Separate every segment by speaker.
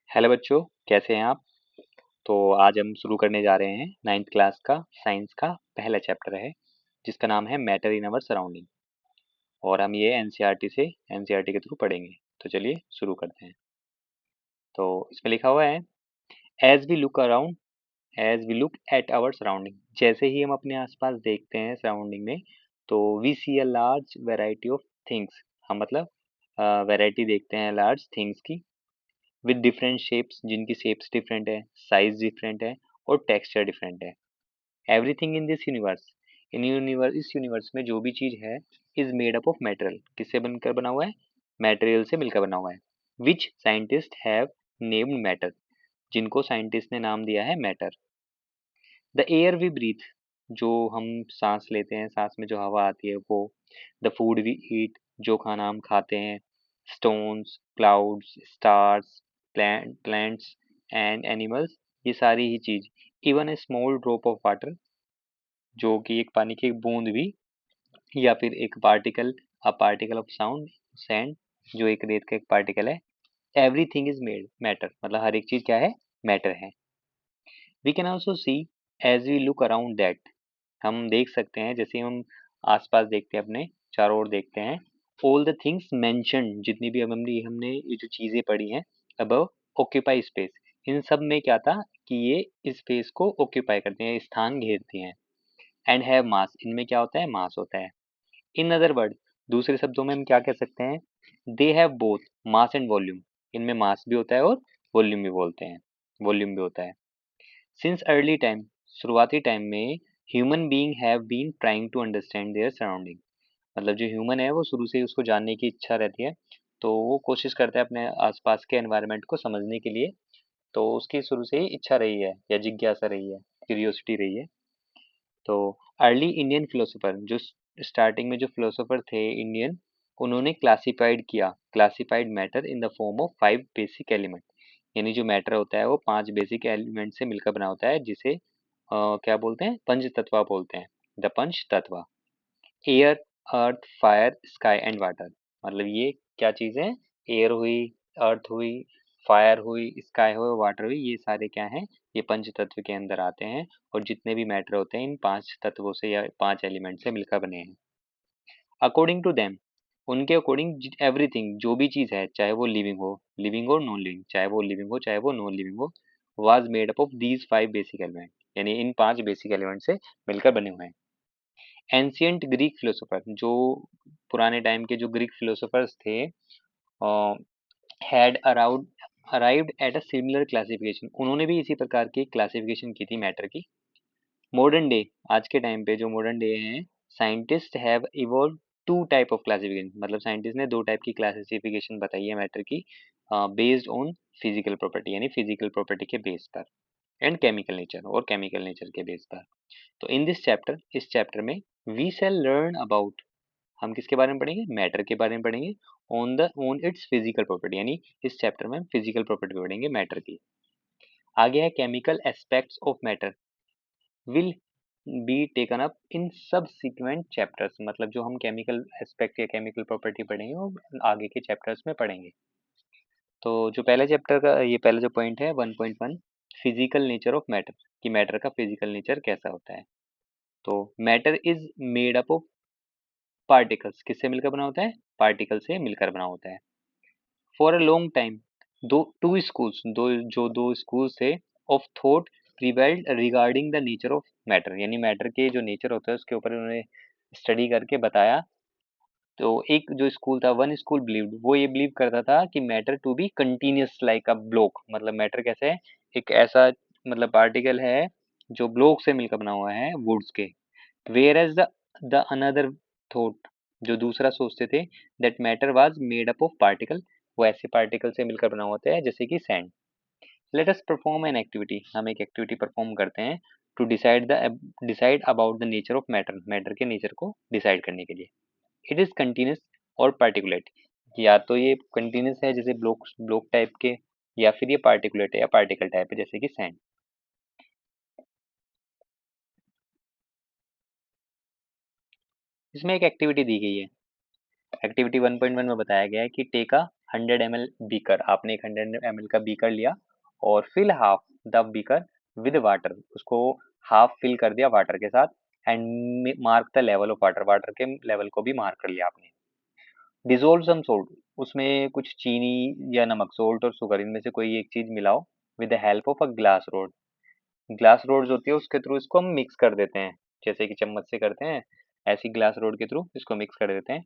Speaker 1: Hello बच्चों, कैसे हैं आप? तो आज हम शुरू करने जा रहे हैं 9th क्लास का साइंस का पहला चैप्टर है जिसका नाम है मैटर इन अवर सराउंडिंग। और हम ये एनसीईआरटी के थ्रू पढ़ेंगे। तो चलिए शुरू करते हैं। तो इसमें लिखा हुआ है, as we look around as we look at our surrounding. जैसे ही हम अपने आसपास देखते हैं सराउंडिंग में, तो we see a large variety of things. हम मतलब वैरायटी देखते हैं लार्ज थिंग्स की, विद डिफरेंट शेप्स, जिनकी शेप्स डिफरेंट है, साइज डिफरेंट है और टेक्सचर डिफरेंट है। एवरीथिंग इन दिस यूनिवर्स, इस यूनिवर्स में जो भी चीज है, is made up of material. किससे बनकर बना हुआ है? मेटेरियल से मिलकर बना हुआ है। Which scientist have named matter, जिनको साइंटिस्ट ने नाम दिया है matter. The air we breathe, जो हम सांस लेते हैं, सांस में जो हवा आती है वो। द फूड वी ईट, जो खाना हम खाते हैं। Stones, clouds, stars, plants and animals, ये सारी ही चीज। Even a small drop of water, जो कि एक पानी की एक बूंद भी, या फिर एक particle, a particle of sound sand, जो एक रेत का एक पार्टिकल है। एवरीथिंग इज मेड मैटर, मतलब हर एक चीज क्या है? मैटर है। We can also see as we look around that, हम देख सकते हैं जैसे हम आसपास देखते हैं, अपने चारों ओर देखते हैं। ऑल द थिंग्स मेंशन्ड, जितनी भी हमने हमने ये जो चीजें पढ़ी हैं अबव, ऑक्यूपाई स्पेस। इन सब में क्या था कि ये स्पेस को ऑक्यूपाई करते हैं, स्थान घेरती हैं। एंड हैव मास, इनमें क्या होता है? मास होता है। इन अदर वर्ड, दूसरे शब्दों में हम क्या कह सकते हैं? They have both mass and volume, इनमें मास भी होता है और वॉल्यूम भी बोलते हैं, वॉल्यूम भी होता है। सिंस अर्ली टाइम, शुरुआती टाइम में, human being have been trying to understand their surrounding, मतलब जो ह्यूमन है वो शुरू से ही उसको जानने की इच्छा रहती है, तो वो कोशिश करता है अपने आसपास के एनवायरनमेंट को समझने के लिए। तो उसकी शुरू से ही इच्छा रही है या जिज्ञासा रही है, क्यूरियोसिटी रही है। तो अर्ली इंडियन फिलोसोफर, जो स्टार्टिंग में जो फिलोसोफर थे इंडियन, उन्होंने classified matter in the form of 5 basic element. यानी जो मैटर होता है वो 5 बेसिक एलिमेंट से मिलकर बना होता है, जिसे क्या बोलते हैं? पंच तत्व बोलते हैं, द पंच तत्व। Air, earth, fire, sky and water, मतलब ये क्या चीज़ है? एयर हुई, अर्थ हुई, फायर हुई, स्काई हुई, वाटर हुई, ये सारे क्या हैं? ये पंच तत्व के अंदर आते हैं। और जितने भी मैटर होते हैं इन 5 तत्वों से या 5 एलिमेंट से मिलकर बने हैं। अकॉर्डिंग टू देम, उनके अकॉर्डिंग एवरीथिंग, जो भी चीज़ है, चाहे वो लिविंग हो नॉन लिविंग, चाहे वो लिविंग हो चाहे वो नॉन लिविंग हो, was made up of these 5 basic element, यानी इन 5 बेसिक एलिमेंट से मिलकर बने हुए हैं। एंशियंट ग्रीक फिलोसोफर, जो पुराने टाइम के जो ग्रीक फिलोसोफर्स थे, had arrived at a similar classification, उन्होंने भी इसी प्रकार की क्लासिफिकेशन की थी मैटर की। मॉडर्न डे, आज के टाइम पे जो मॉडर्न डे है, scientist have evolve 2 type of classification, मतलब साइंटिस्ट ने 2 टाइप की क्लासिफिकेशन बताई है मैटर की, बेस्ड ऑन फिजिकल प्रॉपर्टी, यानी फिजिकल प्रॉपर्टी के बेस पर, एंड केमिकल नेचर, और केमिकल नेचर के बेस पर। तो इन दिस चैप्टर, इस चैप्टर में, वी शैल लर्न अबाउट, हम किसके बारे में पढ़ेंगे? मैटर के बारे में पढ़ेंगे। ऑन इट्स फिजिकल प्रॉपर्टी, यानी इस चैप्टर में हम फिजिकल प्रॉपर्टी पढ़ेंगे मैटर की। आगे है chemical aspects of matter, will be taken up in subsequent chapters, मतलब जो हम केमिकल एस्पेक्ट या केमिकल प्रॉपर्टी पढ़ेंगे वो आगे के चैप्टर्स में पढ़ेंगे। तो जो पहले चैप्टर का ये पहला जो पॉइंट है 1.1, फिजिकल नेचर ऑफ मैटर, कि मैटर का फिजिकल नेचर कैसा होता है। तो matter is made up of particles, किससे मिलकर बना होता है? पार्टिकल से मिलकर बना होता है। फॉर अ लॉन्ग टाइम, दो स्कूल्स थे, of thought prevailed regarding the nature of matter, यानी मैटर के जो नेचर होता है उसके ऊपर उन्होंने स्टडी करके बताया। तो एक जो स्कूल था, वन स्कूल बिलीव्ड, वो ये बिलीव करता था कि matter to be continuous like a block, मतलब मैटर कैसे है? एक ऐसा मतलब पार्टिकल है जो ब्लॉक से मिलकर बना हुआ है, वुड्स के। Whereas the another thought, जो दूसरा सोचते थे, that matter was made up of particle, वो ऐसे पार्टिकल से मिलकर बना होता है जैसे कि sand. Let us perform an activity, हम एक एक्टिविटी परफॉर्म करते हैं, to decide about the nature of matter, matter के नेचर को डिसाइड करने के लिए। इट इज कंटिन्यूस और पार्टिकुलेट, या तो ये कंटिन्यूस है जैसे ब्लॉक ब्लॉक टाइप के, या फिर ये पार्टिकुलेट है या पार्टिकल टाइप है जैसे कि सैंड। इसमें एक एक्टिविटी दी गई है। एक्टिविटी 1.1 में बताया गया है कि टेक अ 100 ml बीकर, आपने एक 100 ml का बीकर लिया और fill half the beaker with water, उसको हाफ फिल कर दिया वाटर के साथ, and mark the level of water, water के लेवल को भी मार्क कर लिया आपने। डिजोल्व सम सोल्ट, उसमें कुछ चीनी या नमक, सोल्ट और शुगर इनमें से कोई एक चीज मिलाओ with the help of a glass rod, glass rods होती है उसके थ्रू इसको हम मिक्स कर देते हैं, जैसे कि चम्मच से करते हैं ऐसी ग्लास रोड के थ्रू इसको मिक्स कर देते हैं।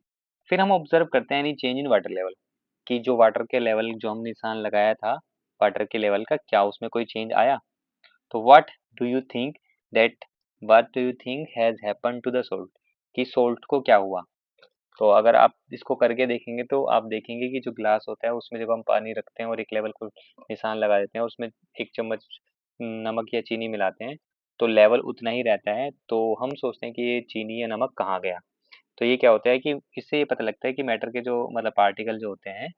Speaker 1: फिर हम ऑब्जर्व करते हैं any change in water level, कि जो वाटर के लेवल जो हमने निशान लगाया था वाटर के लेवल का, क्या उसमें कोई चेंज आया। तो do you think that what do you think has happen to the salt, कि सोल्ट को क्या हुआ। तो अगर आप इसको करके देखेंगे तो आप देखेंगे कि जो ग्लास होता है उसमें जब हम पानी रखते हैं और एक लेवल को निशान लगा देते हैं, उसमें एक चम्मच नमक या चीनी मिलाते हैं तो लेवल उतना ही रहता है, तो हम सोचते हैं कि ये चीनी या नमक कहाँ गया। तो ये क्या होता है कि इससे ये पता लगता है कि मैटर के जो मतलब पार्टिकल जो होते हैं,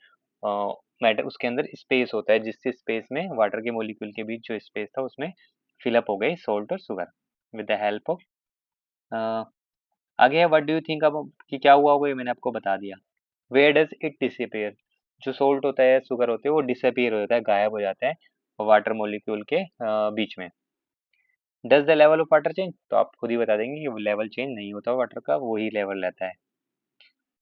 Speaker 1: मैटर उसके अंदर स्पेस होता है, जिस स्पेस में वाटर के मॉलिक्यूल के बीच जो स्पेस था उसमें फिलअप हो गई सोल्ट और sugar with the help of. आगे है व्हाट डू यू थिंक, अब कि क्या हुआ होगा ये मैंने आपको बता दिया। वेयर डज इट डिसअपियर, जो सोल्ट होता है शुगर होते हैं वो डिसअपियर हो जाता है, गायब हो जाता है वाटर मॉलिक्यूल के बीच में। Does the level of water change, तो आप खुद ही बता देंगे कि लेवल चेंज नहीं होता वाटर का, वही लेवल रहता है।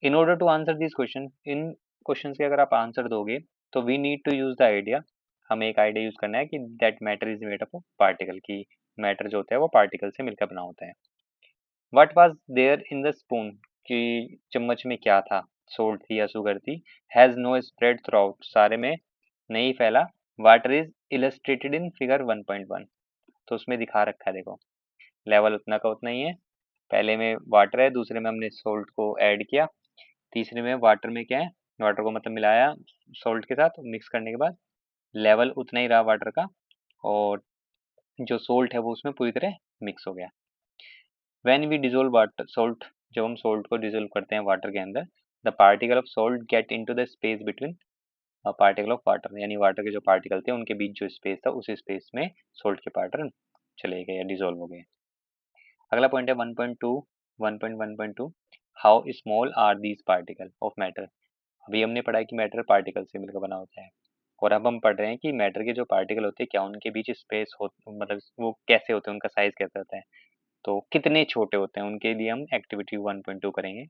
Speaker 1: In order to answer this question, इन क्वेश्चंस के अगर आप आंसर दोगे तो we need to use the idea, हमें एक आइडिया यूज करना है कि that matter is made up of particle, की मैटर जो होता है वो पार्टिकल से मिलकर बना होता है। What was there in the spoon, कि चम्मच में क्या था, सोल्ट थी या शुगर थी। Has know spread through out, सारे में नहीं फैला। Water is illustrated in figure 1.1, तो उसमें दिखा रखा है देखो, लेवल उतना का उतना ही है। पहले में वाटर है, दूसरे में हमने सोल्ट को ऐड किया, तीसरे में वाटर में क्या है, वाटर को मतलब मिलाया सोल्ट के साथ, मिक्स करने के बाद लेवल उतना ही रहा वाटर का, और जो सोल्ट है वो उसमें पूरी तरह मिक्स हो गया। When we dissolve water salt, जब हम सोल्ट को डिजोल्व करते हैं वाटर के अंदर, the particle of salt get into the space between particle of water, यानी वाटर के जो पार्टिकल थे उनके बीच जो स्पेस था उस स्पेस में सोल्ट के पार्टिकल चले गए या डिजोल्व हो गए। अगला पॉइंट है 1.2, 1.1.2, how small are these particle of matter. अभी हमने पढ़ा है कि मैटर पार्टिकल से मिलकर बना होता है, और अब हम पढ़ रहे हैं कि मैटर के जो पार्टिकल होते हैं क्या उनके बीच स्पेस हो, मतलब वो कैसे होते हैं, उनका साइज कैसे होता है, तो कितने छोटे होते हैं, उनके लिए हम एक्टिविटी 1.2 करेंगे।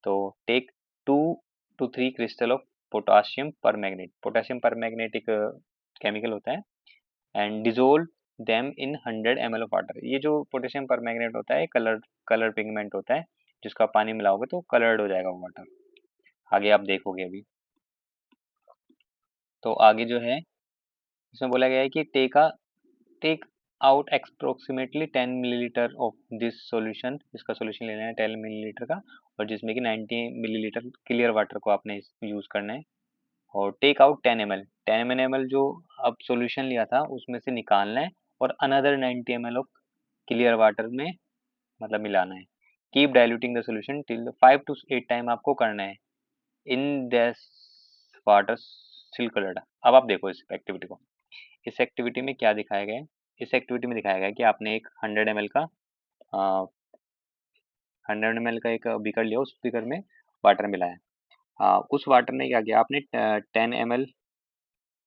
Speaker 1: तो take 2 to 3 crystal of potassium potassium permanganate chemical होता है, and dissolve them in 100 ml of water. ये जो पोटेशियम पर मैग्नेट होता है कलर पिगमेंट होता है, जिसको आप पानी मिलाओगे तो कलर्ड हो जाएगा वो वाटर, आगे आप देखोगे अभी। तो आगे जो है इसमें बोला गया है कि take out approximately 10 millilitre of this solution, इसका सॉल्यूशन लेना है 10 मिलीलीटर का, और जिसमें कि 90 मिलीलीटर क्लियर वाटर को आपने यूज करना है। और टेक आउट 10 ml, 10 ml जो अब सॉल्यूशन लिया था उसमें से निकालना है, और another 90 ml of clear water में मतलब मिलाना है। Keep diluting the solution till 5 to 8 time आपको करना है in this water still coloured. अब आप देखो इस एक्टिविटी को, इस एक्टिविटी में क्या दिखाया गया है। इस एक्टिविटी में दिखाया गया है कि आपने एक 100 ml का 100 ml का एक बीकर लिया, उस बीकर में वाटर मिलाया। उस वाटर ने क्या किया, आपने 10 ml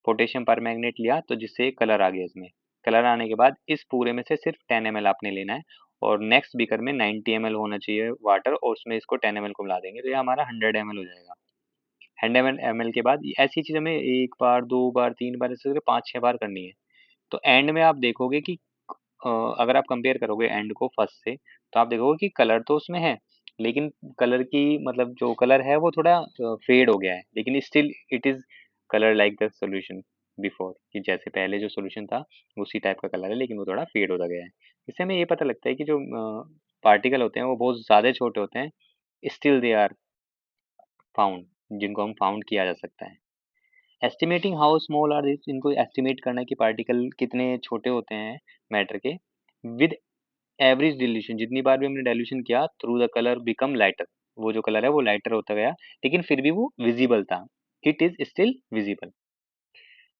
Speaker 1: पोटेशियम परमैंगनेट लिया, तो जिससे कलर आ गया इसमें। कलर आने के बाद इस पूरे में से सिर्फ 10 ml आपने लेना है, और नेक्स्ट बीकर में 90 ml होना चाहिए वाटर, और उसमें इसको 10 ml को मिला देंगे, तो ये हमारा 100 ml हो जाएगा। 100 ml के बाद ऐसी चीज़ हमें एक बार, दो बार, तीन बार, ऐसे करके 5-6 बार करनी है। तो एंड में आप देखोगे कि अ, अगर आप कंपेयर करोगे एंड को फर्स्ट से, तो आप देखोगे कि कलर तो उसमें है, लेकिन कलर की मतलब जो कलर है वो थोड़ा फेड हो गया है, लेकिन still it is colour like the solution before, कि जैसे पहले जो सॉल्यूशन था उसी टाइप का कलर है, लेकिन वो थोड़ा फेड होता गया है। इससे हमें ये पता लगता है कि जो पार्टिकल होते हैं वो बहुत ज़्यादा छोटे होते हैं, स्टिल दे आर फाउंड, जिनको हम फाउंड किया जा सकता है। Estimating how small are this, इनको एस्टिमेट करना कि पार्टिकल कितने छोटे होते हैं मैटर के, विद एवरेज डिल्यूशन, जितनी बार भी हमने डाइल्यूशन किया through the colour become lighter, वो जो कलर है वो लाइटर होता गया, लेकिन फिर भी वो विजिबल था, it is still visible.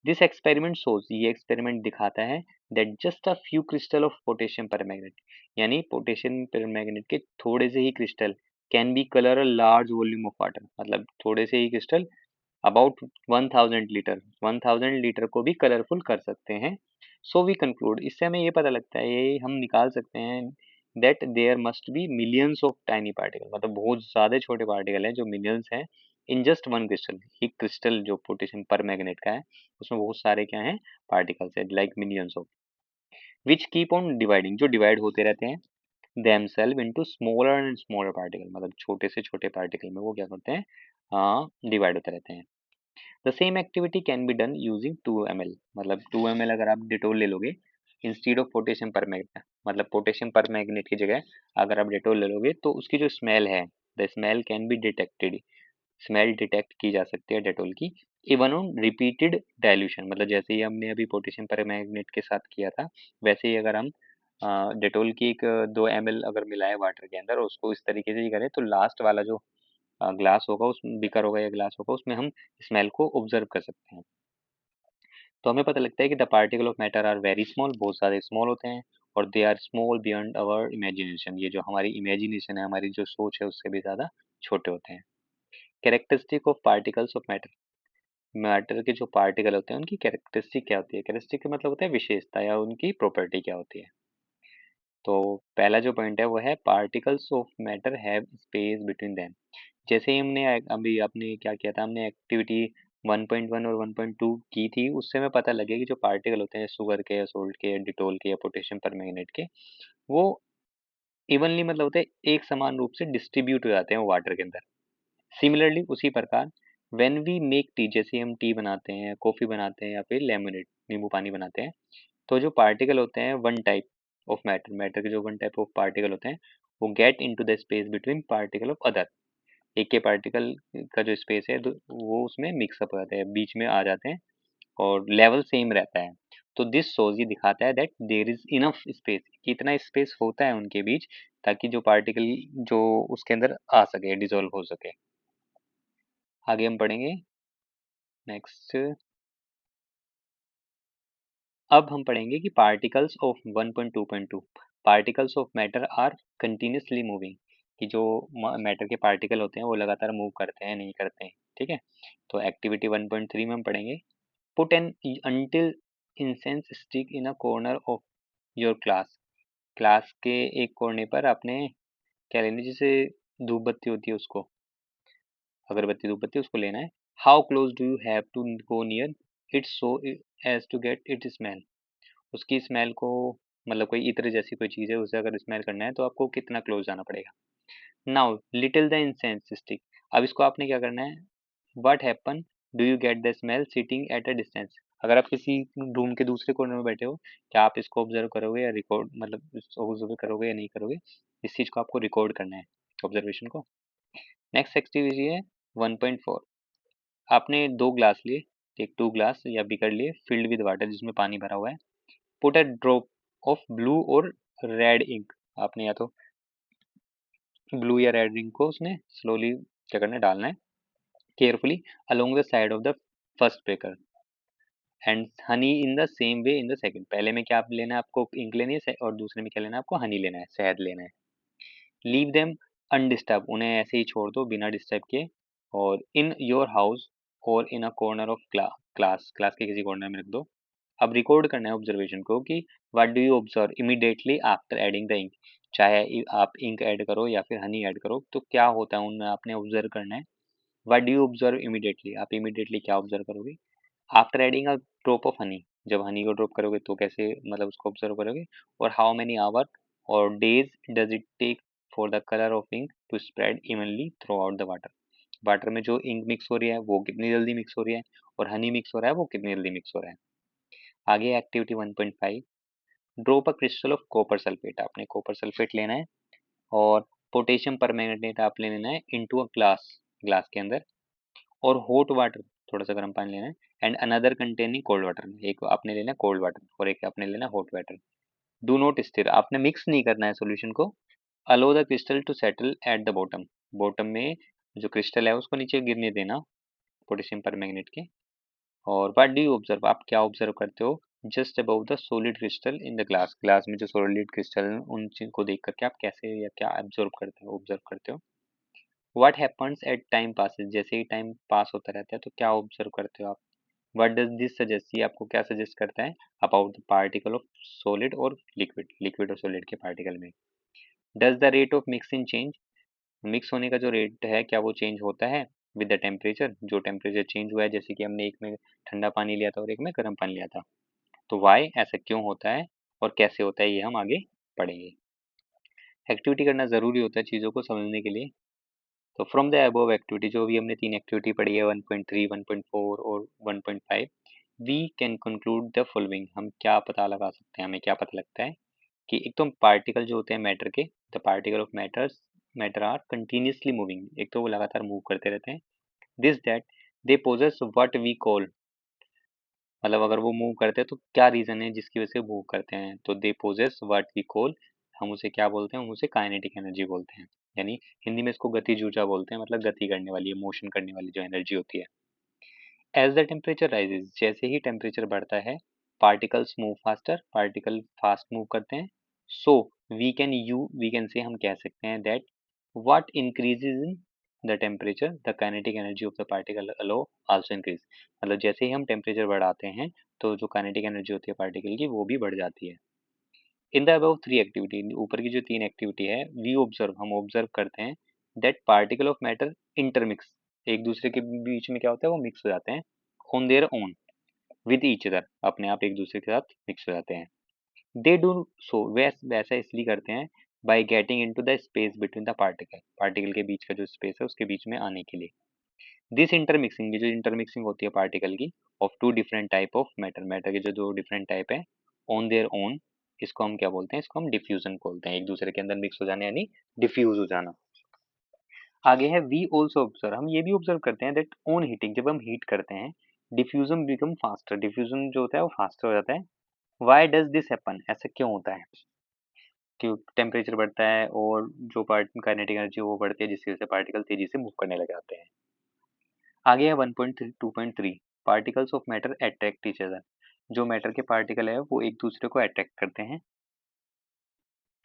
Speaker 1: This experiment shows, ये एक्सपेरिमेंट दिखाता है that just a few crystal of potassium permanganate, यानी पोटेशियम परमैंगनेट के थोड़े से ही crystal can be colour a large volume of water, मतलब थोड़े से ही क्रिस्टल अबाउट 1000 लीटर को भी कलरफुल कर सकते हैं। सो वी कंक्लूड, इससे हमें ये पता लगता है, ये हम निकाल सकते हैं that there must be millions of tiny particle, मतलब बहुत ज़्यादा छोटे पार्टिकल हैं जो मिलियंस हैं इन जस्ट वन क्रिस्टल। एक क्रिस्टल जो पोटेशियम पर मैग्नेट का है उसमें बहुत सारे क्या हैं, पार्टिकल्स है, like millions of, which keep on dividing, जो डिवाइड होते रहते हैं themselves into smaller and smaller particle, मतलब छोटे से छोटे पार्टिकल में वो क्या करते हैं, डिवाइड होते रहते हैं। The same activity can be done using 2 ml, मतलब 2 ml अगर आप डिटोल ले लोगे इंस्टीड ऑफ पोटेशियम पर मैग्नेट, मतलब पोटेशियम पर मैग्नेट की जगह अगर आप डिटोल ले लोगे तो उसकी जो स्मेल है, the smell can be detected, smell detect की जा सकती है डेटोल की, इवन ऑन रिपीटेड डाइल्यूशन, मतलब जैसे ही हमने अभी पोटेशियम परमैंगनेट के साथ किया था वैसे ही अगर हम डेटोल की एक 2 ml अगर मिलाए वाटर के अंदर उसको इस तरीके से ही करें तो लास्ट वाला जो ग्लास होगा, उस बीकर होगा या ग्लास होगा, उसमें हम स्मेल को ऑब्जर्व कर सकते हैं। तो हमें पता लगता है कि the particle of matter are very small, बहुत सारे स्मॉल होते हैं, और they are small beyond our imagination, ये जो हमारी इमेजिनेशन है, हमारी जो सोच है उससे भी ज़्यादा छोटे होते हैं। Characteristic of particles of matter, matter के जो पार्टिकल होते हैं उनकी कैरेक्टरिस्टिक क्या होती है, कैरेक्टरिस्टिक का मतलब होता है विशेषता या उनकी प्रॉपर्टी क्या होती है। तो पहला जो पॉइंट है वो है particles of matter have space between them. जैसे ही हमने अभी आपने क्या किया था, हमने एक्टिविटी 1.1 और 1.2 की थी, उससे हमें पता लगे कि जो पार्टिकल होते हैं शुगर के या सोल्ट के या डिटोल के या पोटेशियम परमैंगनेट के, वो इवनली मतलब होते हैं एक समान रूप से डिस्ट्रीब्यूट हो जाते हैं वाटर के अंदर। सिमिलरली उसी प्रकार व्हेन वी मेक टी, जैसे हम टी बनाते हैं, कॉफी बनाते हैं या फिर लेमनेड नींबू पानी बनाते हैं, तो जो पार्टिकल होते हैं one type of matter, matter के जो वन टाइप ऑफ पार्टिकल होते हैं वो get into the space between particle of other, एक के पार्टिकल का जो स्पेस है वो उसमें मिक्सअप हो जाते हैं, बीच में आ जाते हैं और लेवल सेम रहता है। तो दिस शोज, ये दिखाता है that there is enough space, कितना स्पेस होता है उनके बीच ताकि जो पार्टिकल जो उसके अंदर आ सके, डिसॉल्व हो सके। आगे हम पढ़ेंगे नेक्स्ट। अब हम पढ़ेंगे कि particles of 1.2.2, particles of matter are continuously moving, कि जो मैटर के पार्टिकल होते हैं वो लगातार मूव करते हैं नहीं करते हैं, ठीक है। तो एक्टिविटी 1.3 में हम पढ़ेंगे पुट एन अंटिल incense stick in a corner of your class, class के एक कोने पर आपने क्या लेना, जैसे धूप बत्ती होती है उसको, अगरबत्ती धूप बत्ती उसको लेना है। How close do you have to go near it so as to get it smell, उसकी स्मेल को, मतलब कोई इत्र जैसी कोई चीज़ है उसे अगर स्मेल करना है तो आपको कितना क्लोज जाना पड़ेगा। Now little the incense stick, अब इसको आपने क्या करना है, what happen do you get the smell sitting at a distance, अगर आप किसी रूम के दूसरे कोने में बैठे हो, क्या आप इसको ऑब्जर्व करोगे या रिकॉर्ड, मतलब ऑब्जर्व करोगे या नहीं करोगे, इस चीज़ को आपको रिकॉर्ड करना है, ऑब्जर्वेशन को। नेक्स्ट एक्टिविटी है 1.4, आपने 2 ग्लास लिए, एक 2 ग्लास या बीकर लिए फिल्ड विद वाटर जिसमें पानी भरा हुआ है। Put a drop of blue और रेड इंक, आपने या तो ब्लू या रेड इंक को उसमें स्लोली क्या करना है, डालना है carefully along the side of the first breaker, and honey in the same way in the second, पहले में क्या आप लेना है, आपको इंक लेनी है और दूसरे में क्या लेना है, आपको हनी लेना है, शहद लेना है। लीव देम अनडिस्टर्ब, उन्हें ऐसे ही छोड़ दो बिना डिस्टर्ब किए, और इन योर हाउस और in a corner of class, class के किसी कॉर्नर में रख दो। अब रिकॉर्ड करना है ऑब्जर्वेशन को कि what do you observe immediately after adding the ink, चाहे आप इंक ऐड करो या फिर हनी ऐड करो तो क्या होता है उनमें आपने ऑब्जर्व करना है। What do you observe immediately, आप इमीडिएटली क्या ऑब्जर्व करोगे after adding a drop of honey, जब हनी को ड्रॉप करोगे तो कैसे, मतलब उसको ऑब्जर्व करोगे। और how many hour or days does it take for the colour of ink to spread evenly throughout the water, water में जो इंक मिक्स हो रही है वो कितनी जल्दी मिक्स हो रही है और हनी मिक्स हो रहा है वो कितनी जल्दी मिक्स हो रहा है। आगे activity 1.5, drop a crystal of copper sulphate, आपने कॉपर सल्फेट लेना है और पोटेशियम परमैंगनेट आपने लेना है इनटू अ ग्लास, ग्लास के अंदर, और हॉट वाटर, थोड़ा सा गर्म पानी लेना है, and another containing cold water, एक आपने लेना है कोल्ड वाटर और एक आपने लेना है hot water. Do not stir, आपने मिक्स नहीं करना है सॉल्यूशन को। Allow the crystal to settle at the bottom, bottom में जो क्रिस्टल है उसको नीचे गिरने देना पोटेशियम परमैंगनेट के। और व्हाट डू यू ऑब्जर्व, आप क्या ऑब्जर्व करते हो, just about the solid crystal in the glass, glass में जो सॉलिड क्रिस्टल है उन चीज को देख करके आप कैसे या क्या ऑब्जर्व करते हो, what happens at time passes, जैसे ही टाइम पास होता रहता है तो क्या ऑब्जर्व करते हो आप? व्हाट डज दिस सजेस्ट, ये आपको क्या सजेस्ट करता है about the particle of solid और लिक्विड, लिक्विड और सॉलिड के पार्टिकल में? Does the rate of mixing change, mix होने का जो रेट है क्या वो चेंज होता है विद द टेम्परेचर, जो टेम्परेचर चेंज हुआ है, जैसे कि हमने एक में ठंडा पानी लिया था और एक में गर्म पानी लिया था, तो वाई, ऐसा क्यों होता है और कैसे होता है, ये हम आगे पढ़ेंगे। एक्टिविटी करना ज़रूरी होता है चीज़ों को समझने के लिए। तो फ्रॉम द अबव एक्टिविटी, जो भी हमने 3 एक्टिविटी पढ़ी है 1.3, 1.4 और 1.5, we can conclude the following, हम क्या पता लगा सकते हैं, हमें क्या पता लगता है कि एक तो पार्टिकल जो होते हैं मैटर के, the particle of matter are continuously moving, एक तो वो लगातार मूव करते रहते हैं। This that they possess what we call, मतलब अगर वो मूव करते हैं तो क्या रीजन है जिसकी वजह से मूव करते हैं, तो they possess what we call, हम उसे क्या बोलते हैं, हम उसे काइनेटिक एनर्जी बोलते हैं, यानी हिंदी में इसको गतिज ऊर्जा बोलते हैं, मतलब गति करने वाली, मोशन करने वाली जो एनर्जी होती है। एज द टेम्परेचर राइजेज, जैसे ही टेम्परेचर बढ़ता है, particles move faster, particle fast move करते हैं। सो वी कैन से, हम कह सकते हैं that what increases in the temperature the kinetic energy of the particle allow also increase, मतलब जैसे ही हम टेम्परेचर बढ़ाते हैं तो जो काइनेटिक एनर्जी होती है पार्टिकल की वो भी बढ़ जाती है। इन द अबव 3 एक्टिविटी, ऊपर की जो 3 एक्टिविटी है, वी ऑब्जर्व, हम ऑब्जर्व करते हैं that particle of matter intermix, एक दूसरे के बीच में क्या होता है वो मिक्स हो जाते हैं, on their own with each other, अपने आप एक दूसरे के साथ मिक्स हो जाते हैं। दे डू सो, वैसा इसलिए करते हैं by getting into the space between the particle, particle के बीच का जो स्पेस है उसके बीच में आने के लिए। दिस इंटरमिक्सिंग, ये जो इंटरमिक्सिंग होती है पार्टिकल की of two different type of matter, matter के जो दो डिफरेंट टाइप है ऑन देयर ओन, इसको हम क्या बोलते हैं, इसको हम डिफ्यूजन बोलते हैं, एक दूसरे के अंदर मिक्स हो जाना यानी डिफ्यूज हो जाना। आगे है वी ऑल्सो ऑब्जर्व, हम ये भी ऑब्जर्व करते हैं दैट ऑन हीटिंग, जब हम हीट करते हैं डिफ्यूजन बिकम फास्टर, डिफ्यूजन जो होता है वो फास्टर हो जाता है। व्हाई डज दिस हैपन, ऐसा क्यों होता है, क्यों टेम्परेचर बढ़ता है और जो पार्ट काइनेटिक एनर्जी वो बढ़ती है जिसकी वजह से पार्टिकल तेजी से मूव करने लग जाते हैं। आगे है 1.3 2.3, particles of matter attract each other, जो मैटर के पार्टिकल है वो एक दूसरे को अट्रैक्ट करते हैं।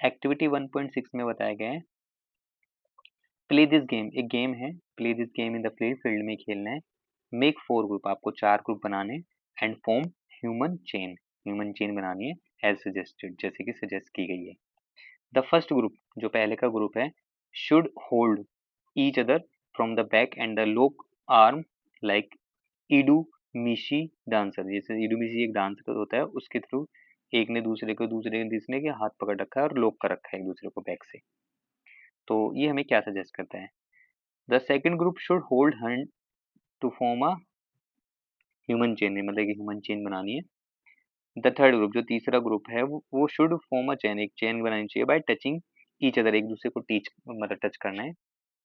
Speaker 1: एक्टिविटी 1.6 में बताया गया है प्ले दिस गेम, एक गेम है, play this game in the field, field में खेलना है। मेक 4 ग्रुप, आपको 4 ग्रुप बनाने, and form human chain, human chain बनानी है एज सजेस्टेड, जैसे कि सजेस्ट की गई है। द फर्स्ट ग्रुप, जो पहले का ग्रुप है, should hold each other from the back and the लोक आर्म लाइक इडू मिशी डांसर, जैसे इडू मिशी एक डांसर होता है उसके थ्रू एक ने दूसरे के हाथ पकड़ रखा है और लॉक कर रखा है एक दूसरे को बैक से। तो ये हमें क्या सजेस्ट करता है, the second group should hold hand to form a human chain, मतलब कि ह्यूमन चेन बनानी है। द थर्ड ग्रुप, जो तीसरा ग्रुप है, वो शुड फॉर्म अ चेन, एक चेन बनानी चाहिए बाय टचिंग ईच अदर, एक दूसरे को टीच मतलब टच करना है,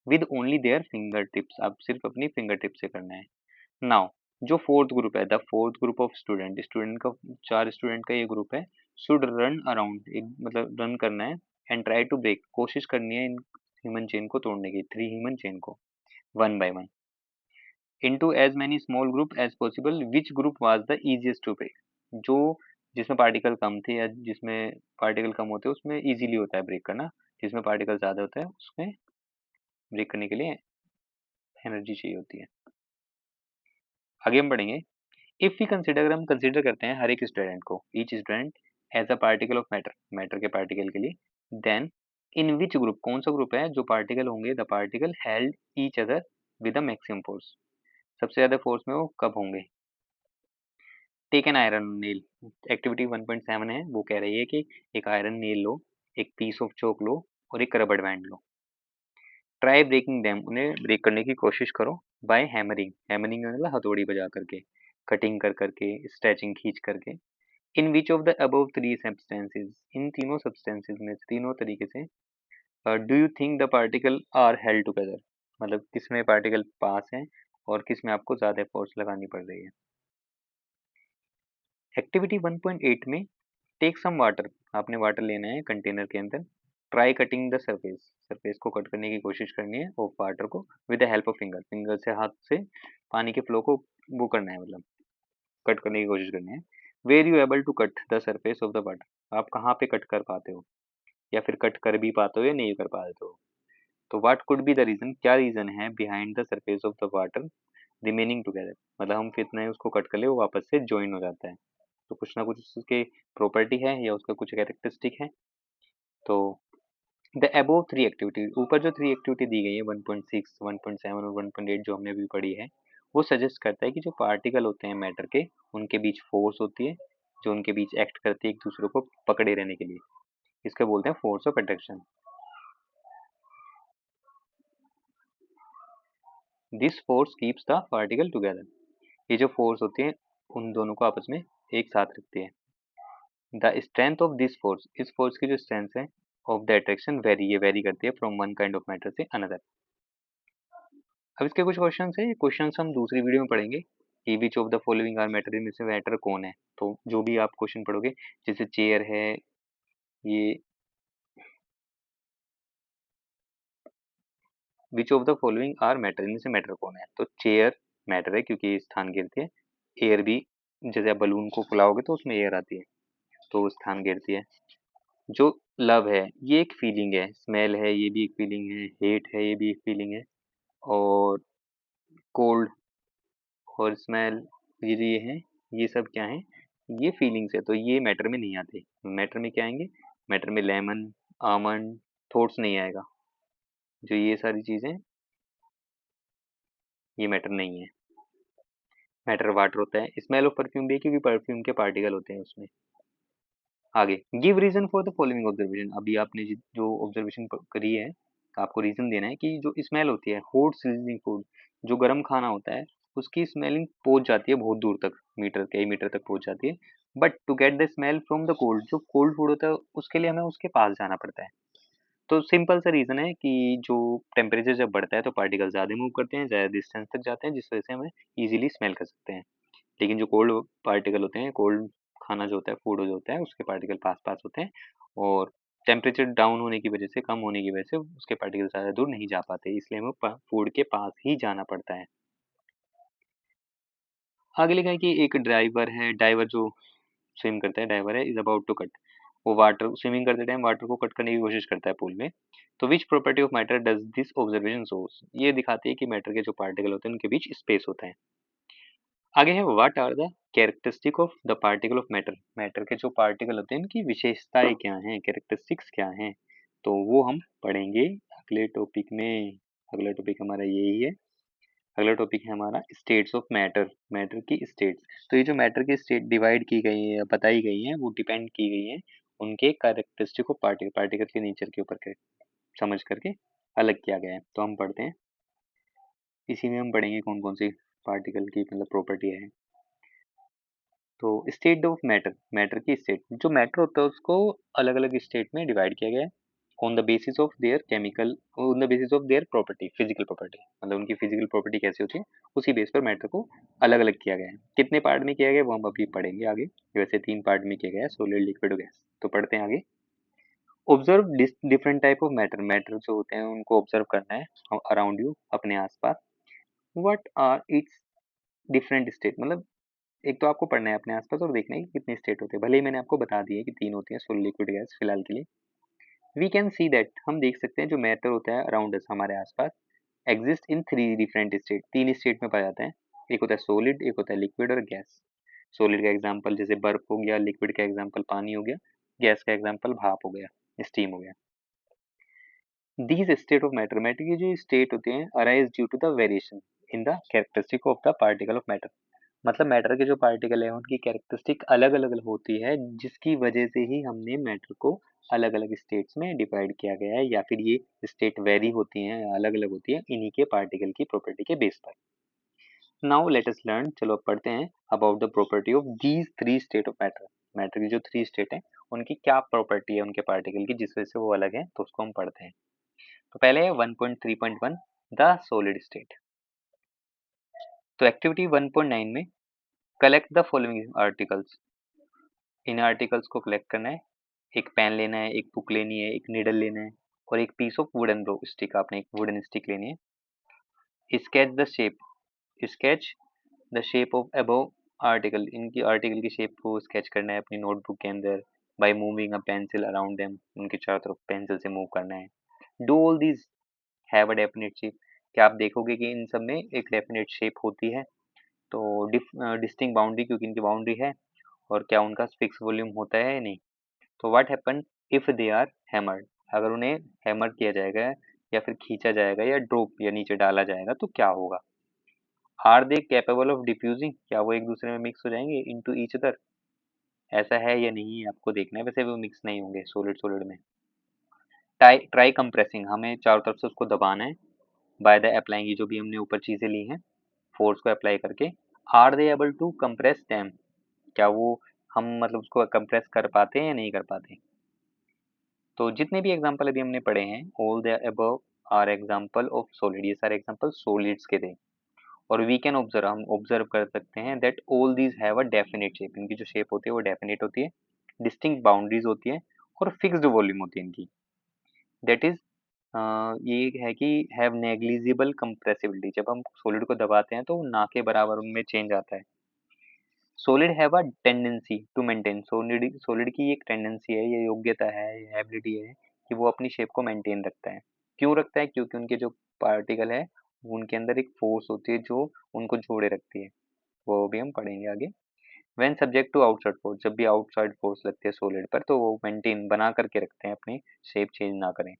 Speaker 1: with only their finger tips, आप सिर्फ अपनी फिंगर टिप से करना है। नाउ जो फोर्थ ग्रुप है, the fourth group of student, student का 4 स्टूडेंट का ये ग्रुप है, शुड रन अराउंड, एक मतलब रन करना है, एंड ट्राई टू ब्रेक, कोशिश करनी है इन ह्यूमन चेन को तोड़ने की, 3 ह्यूमन चेन को, one by one, into as many small group as possible, which group was the easiest to break, जो जिसमें पार्टिकल कम थे या जिसमें पार्टिकल कम होते हैं उसमें इजीली होता है ब्रेक करना, जिसमें पार्टिकल ज्यादा होता है उसमें ब्रेक करने के लिए एनर्जी चाहिए होती है। आगे हम बढ़ेंगे, इफ वी कंसिडर, अगर हम कंसिडर करते हैं हर एक स्टूडेंट को, each student as a particle of matter, matter के पार्टिकल के लिए, देन इन विच ग्रुप, कौन सा ग्रुप है जो पार्टिकल होंगे, the particle held each other with the maximum force, सबसे ज्यादा फोर्स में वो कब होंगे। Take an iron nail, activity 1.7 है, वो कह रही है कि एक आयरन नेल लो, एक पीस ऑफ चौक लो और एक रबड़ बैंड लो, ट्राई ब्रेकिंग देम, उन्हें ब्रेक करने की कोशिश करो, बाय हैमरिंग, हैमरिंग मतलब हथौड़ी बजा करके, कटिंग कर करके, स्ट्रेचिंग खींच करके। In which of the above 3 substances, इन तीनों सब्सटेंसेस में, तीनों तरीके से, do you think the particle are held together, मतलब किसमें पार्टिकल पास है और किसमें आपको ज्यादा फोर्स लगानी पड़ रही है। एक्टिविटी 1.8 में टेक सम वाटर, आपने वाटर लेना है कंटेनर के अंदर, try cutting the surface, surface को कट करने की कोशिश करनी है ऑफ वाटर को, with the help of finger, finger से, हाथ से पानी के फ्लो को वो करना है, मतलब कट करने की कोशिश करनी है। Were you able to cut the surface of the water, आप कहाँ पे कट कर पाते हो या फिर कट कर भी पाते हो या नहीं कर पाते हो। तो what could be the reason, क्या रीजन है behind the surface of the water remaining together, मतलब हम कितना है उसको कट कर ले वो वापस से ज्वाइन हो जाता है। तो कुछ ना कुछ उसके प्रॉपर्टी है या उसका कुछ कैरेक्टरिस्टिक है। तो द अबोव थ्री एक्टिविटी, ऊपर जो थ्री एक्टिविटी दी गई है 1.6, 1.7 और 1.8 जो हमने अभी पढ़ी है, वो सजेस्ट करता है कि जो पार्टिकल होते हैं मैटर के, उनके बीच फोर्स होती है जो उनके बीच एक्ट करती है एक दूसरे को पकड़े रहने के लिए। इसको बोलते हैं force of attraction. This force keeps the particle together, ये जो फोर्स होती है उन दोनों को आपस में एक साथ रखती है। The strength of this force, इस फोर्स की जो स्ट्रेंथ है ऑफ द अट्रैक्शन वेरी, ये वेरी करती है from one kind of matter से अनदर। अब इसके कुछ क्वेश्चंस है, क्वेश्चंस हम दूसरी वीडियो में पढ़ेंगे कि which of the following are matter, इनमें से मैटर कौन है। तो जो भी आप क्वेश्चन पढ़ोगे, जैसे चेयर है, ये which of the following are matter, इनमें से मैटर कौन है, तो चेयर मैटर है क्योंकि ये स्थान घेरती है। एयर भी, जैसे आप बलून को फुलाओगे तो उसमें एयर आती है तो वो स्थान घेरती है। जो लव है ये एक फीलिंग है, स्मेल है ये भी एक फीलिंग है, हेट है ये भी एक फीलिंग है, और कोल्ड और स्मेल, ये है, ये सब क्या है, ये फीलिंग्स है, तो ये मैटर में नहीं आते। मैटर में क्या आएंगे, मैटर में लेमन, आमंड, थॉट्स नहीं आएगा। जो ये सारी चीजें, ये मैटर नहीं है। मैटर वाटर होता है, स्मेल ऑफ परफ्यूम भी है क्योंकि परफ्यूम के पार्टिकल होते हैं उसमें। आगे, give reason for the following observation, अभी आपने जो ऑब्जर्वेशन करी है आपको रीजन देना है कि जो स्मेल होती है, हॉट सिजलिंग फूड, जो गर्म खाना होता है उसकी स्मेलिंग पहुंच जाती है बहुत दूर तक, मीटर, कई मीटर तक पहुंच जाती है। But to get the smell from the cold, जो कोल्ड फूड होता है उसके लिए हमें उसके पास जाना पड़ता है। तो सिंपल सा रीजन है कि जो टेम्परेचर जब बढ़ता है तो पार्टिकल ज्यादा मूव करते हैं, ज्यादा डिस्टेंस तक जाते हैं, जिस वजह से हमें इजीली स्मेल कर सकते हैं। लेकिन जो कोल्ड पार्टिकल होते हैं, कोल्ड खाना जो होता है, फूड जो होता है, उसके पार्टिकल पास पास होते हैं, और टेम्परेचर डाउन होने की वजह से, कम होने की वजह से उसके पार्टिकल ज़्यादा दूर नहीं जा पाते, इसलिए हमें फूड के पास ही जाना पड़ता है। आगे लिखा है कि एक ड्राइवर है, डाइवर जो स्विम करता है, डाइवर है, इज अबाउट टू कट, वो वाटर स्विमिंग करते टाइम वाटर को कट करने की कोशिश करता है पूल में। तो which property of matter does this observation source, ये दिखाती है कि मैटर के जो पार्टिकल होते हैं उनके बीच स्पेस होता है। आगे है what are the characteristic of the particle of matter, matter के जो पार्टिकल होते हैं उनकी विशेषताएं क्या हैं, कैरेक्टरिस्टिक्स क्या हैं, तो वो हम पढ़ेंगे अगले टॉपिक में। अगला टॉपिक हमारा यही है। अगला टॉपिक है हमारा स्टेट्स ऑफ मैटर, मैटर की स्टेट्स। तो ये जो मैटर की स्टेट डिवाइड की गई है, बताई गई है, वो डिपेंड की गई है उनके कैरेक्टरिस्टिक ऑफ पार्टिकल, पार्टिकल के नेचर के ऊपर समझ करके अलग किया गया है। तो हम पढ़ते हैं, इसी में हम पढ़ेंगे कौन कौन सी पार्टिकल की मतलब प्रॉपर्टी है। तो स्टेट ऑफ मैटर, मैटर की स्टेट, जो मैटर होता है उसको अलग अलग स्टेट में डिवाइड किया गया है on the basis of their chemical, on the basis of their property, physical property, मतलब उनकी फिजिकल प्रॉपर्टी कैसी होती है उसी बेस पर मैटर को अलग अलग किया गया है। कितने पार्ट में किया गया है वो हम अभी पढ़ेंगे आगे। वैसे 3 पार्ट में किया गया है, सॉलिड, लिक्विड और गैस। तो पढ़ते हैं आगे। Observe different type of matter, matter जो होते हैं उनको ऑब्जर्व करना है अराउंड यू, अपने आसपास। What are its different state, मतलब एक तो आपको पढ़ना है अपने आसपास और देखना है कि कितने स्टेट होते हैं। भले ही मैंने आपको बता दिया कि 3 होती हैं, सॉलिड, लिक्विड, गैस फिलहाल के लिए। वी कैन सी दैट, हम देख सकते हैं जो मैटर होता है अराउंड अस, हमारे आसपास, exist in 3 different state, 3 state में पाया जाता है। एक होता है सॉलिड, एक होता है लिक्विड और गैस। सॉलिड का एग्जांपल जैसे बर्फ हो गया, लिक्विड का एग्जांपल पानी हो गया, गैस का एग्जांपल भाप हो गया, स्टीम हो गया। These state of matter, matter की जो स्टेट होते हैं arise due to the variation in the characteristic of the particle of matter, मतलब मैटर के जो पार्टिकल है उनकी कैरेक्टरिस्टिक अलग अलग होती है, जिसकी वजह से ही हमने मैटर को अलग अलग स्टेट्स में डिवाइड किया गया है, या फिर ये स्टेट वेरी होती हैं, अलग अलग होती हैं इन्हीं के पार्टिकल की प्रॉपर्टी के बेस पर। नाउ लेट अस लर्न, चलो अब पढ़ते हैं about the property of these 3 state of matter, matter की जो 3 स्टेट है उनकी क्या प्रॉपर्टी है उनके पार्टिकल की, जिस वजह से वो अलग है, तो उसको हम पढ़ते हैं। तो पहले है 1.3.1 द सॉलिड स्टेट। तो एक्टिविटी 1.9 में collect the following articles, in articles को कलेक्ट करना है। एक पेन लेना है, एक बुक लेनी है, एक नीडल लेना है, और एक पीस ऑफ वुडन स्टिक, आपने एक वुडन स्टिक लेनी है। Sketch the shape, sketch the shape of above article, इनकी आर्टिकल की शेप को स्केच करना है अपनी नोटबुक के अंदर, by moving a pencil around them, उनके चारों तरफ पेंसिल से मूव करना है। Do all these, have a definite shape, क्या आप देखोगे कि इन सब में एक डेफिनेट शेप होती है? तो डिस्टिंक्ट बाउंड्री, क्योंकि इनकी बाउंड्री है, और क्या उनका फिक्स वॉल्यूम होता है या नहीं? तो what happen if they are hammered, अगर उन्हें हैमर किया जाएगा या फिर खींचा जाएगा या ड्रॉप या नीचे डाला जाएगा तो क्या होगा? Are they capable of diffusing, क्या वो एक दूसरे में मिक्स हो जाएंगे इनटू ईच अदर? ऐसा है या नहीं है आपको देखना है, वैसे वो मिक्स नहीं होंगे सॉलिड सॉलिड में। ट्राई ट्राई कंप्रेसिंग, हमें चारों तरफ से उसको दबाना है बाय द अप्लाइंग, ये जो भी हमने ऊपर चीजें ली हैं फोर्स को अप्लाई करके। Are they able to compress them, क्या वो हम मतलब उसको कंप्रेस कर पाते हैं या नहीं कर पाते? तो जितने भी एग्जांपल अभी हमने पढ़े हैं, all the above are example of solid, ये सारे एग्जांपल सॉलिड्स के थे। और वी कैन ऑब्जर्व, हम ऑब्जर्व कर सकते हैं that all these have a definite shape, इनकी जो शेप होती है वो डेफिनेट होती है, डिस्टिंक्ट बाउंड्रीज होती है और फिक्स्ड वॉल्यूम होती है इनकी। दैट इज ये है कि हैव नेग्लिजिबल कंप्रेसिबिलिटी, जब हम सॉलिड को दबाते हैं तो ना के बराबर उनमें चेंज आता है। Solid have a tendency to maintain, solid solid की एक टेंडेंसी है, ये योग्यता है, ये एबिलिटी है कि वो अपनी शेप को मेंटेन रखता है। क्यों रखता है? क्योंकि उनके जो पार्टिकल है उनके अंदर एक फोर्स होती है जो उनको जोड़े रखती है, वो भी हम पढ़ेंगे आगे। When subject to outside force, जब भी आउटसाइड फोर्स लगती है सॉलिड पर तो वो मेंटेन बना करके रखते हैं, अपनी शेप चेंज ना करें।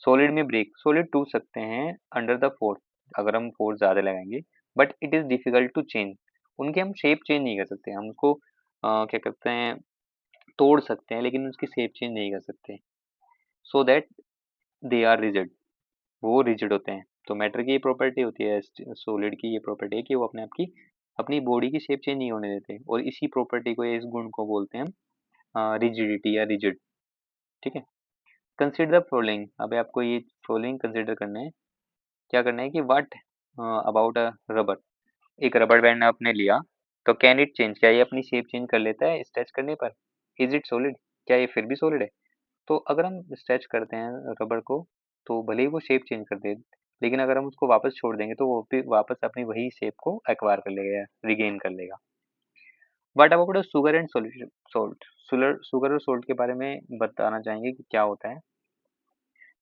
Speaker 1: सॉलिड में ब्रेक, सॉलिड टूट सकते हैं अंडर द फोर्स, अगर हम फोर्स ज़्यादा लगाएंगे, but it is difficult to change, उनके हम शेप चेंज नहीं कर सकते, हम उसको क्या करते हैं, तोड़ सकते हैं लेकिन उसकी शेप चेंज नहीं कर सकते। So that they are rigid, वो रिजिड होते हैं। तो मैटर की ये प्रॉपर्टी होती है, सॉलिड की ये प्रॉपर्टी है कि वो अपने आप की अपनी बॉडी की शेप चेंज नहीं होने देते, और इसी प्रॉपर्टी को या इस गुण को बोलते हैं हम रिजिडिटी या रिजिड। ठीक है। कंसिडर द फॉलोइंग, अब आपको ये फॉलोइंग कंसिडर करना है। क्या करना है कि व्हाट अबाउट अ रबर, एक रबर बैंड आपने लिया, तो कैन इट चेंज, क्या ये अपनी शेप चेंज कर लेता है स्ट्रेच करने पर? इज इट सॉलिड, क्या ये फिर भी सॉलिड है? तो अगर हम स्ट्रेच करते हैं रबर को तो भले ही वो शेप चेंज कर दे, लेकिन अगर हम उसको वापस छोड़ देंगे तो वो भी वापस अपनी वही शेप को एक्वायर कर लेगा या रिगेन कर लेगा। What about sugar and solution salt, sugar और सॉल्ट के बारे में बताना चाहेंगे कि क्या होता है।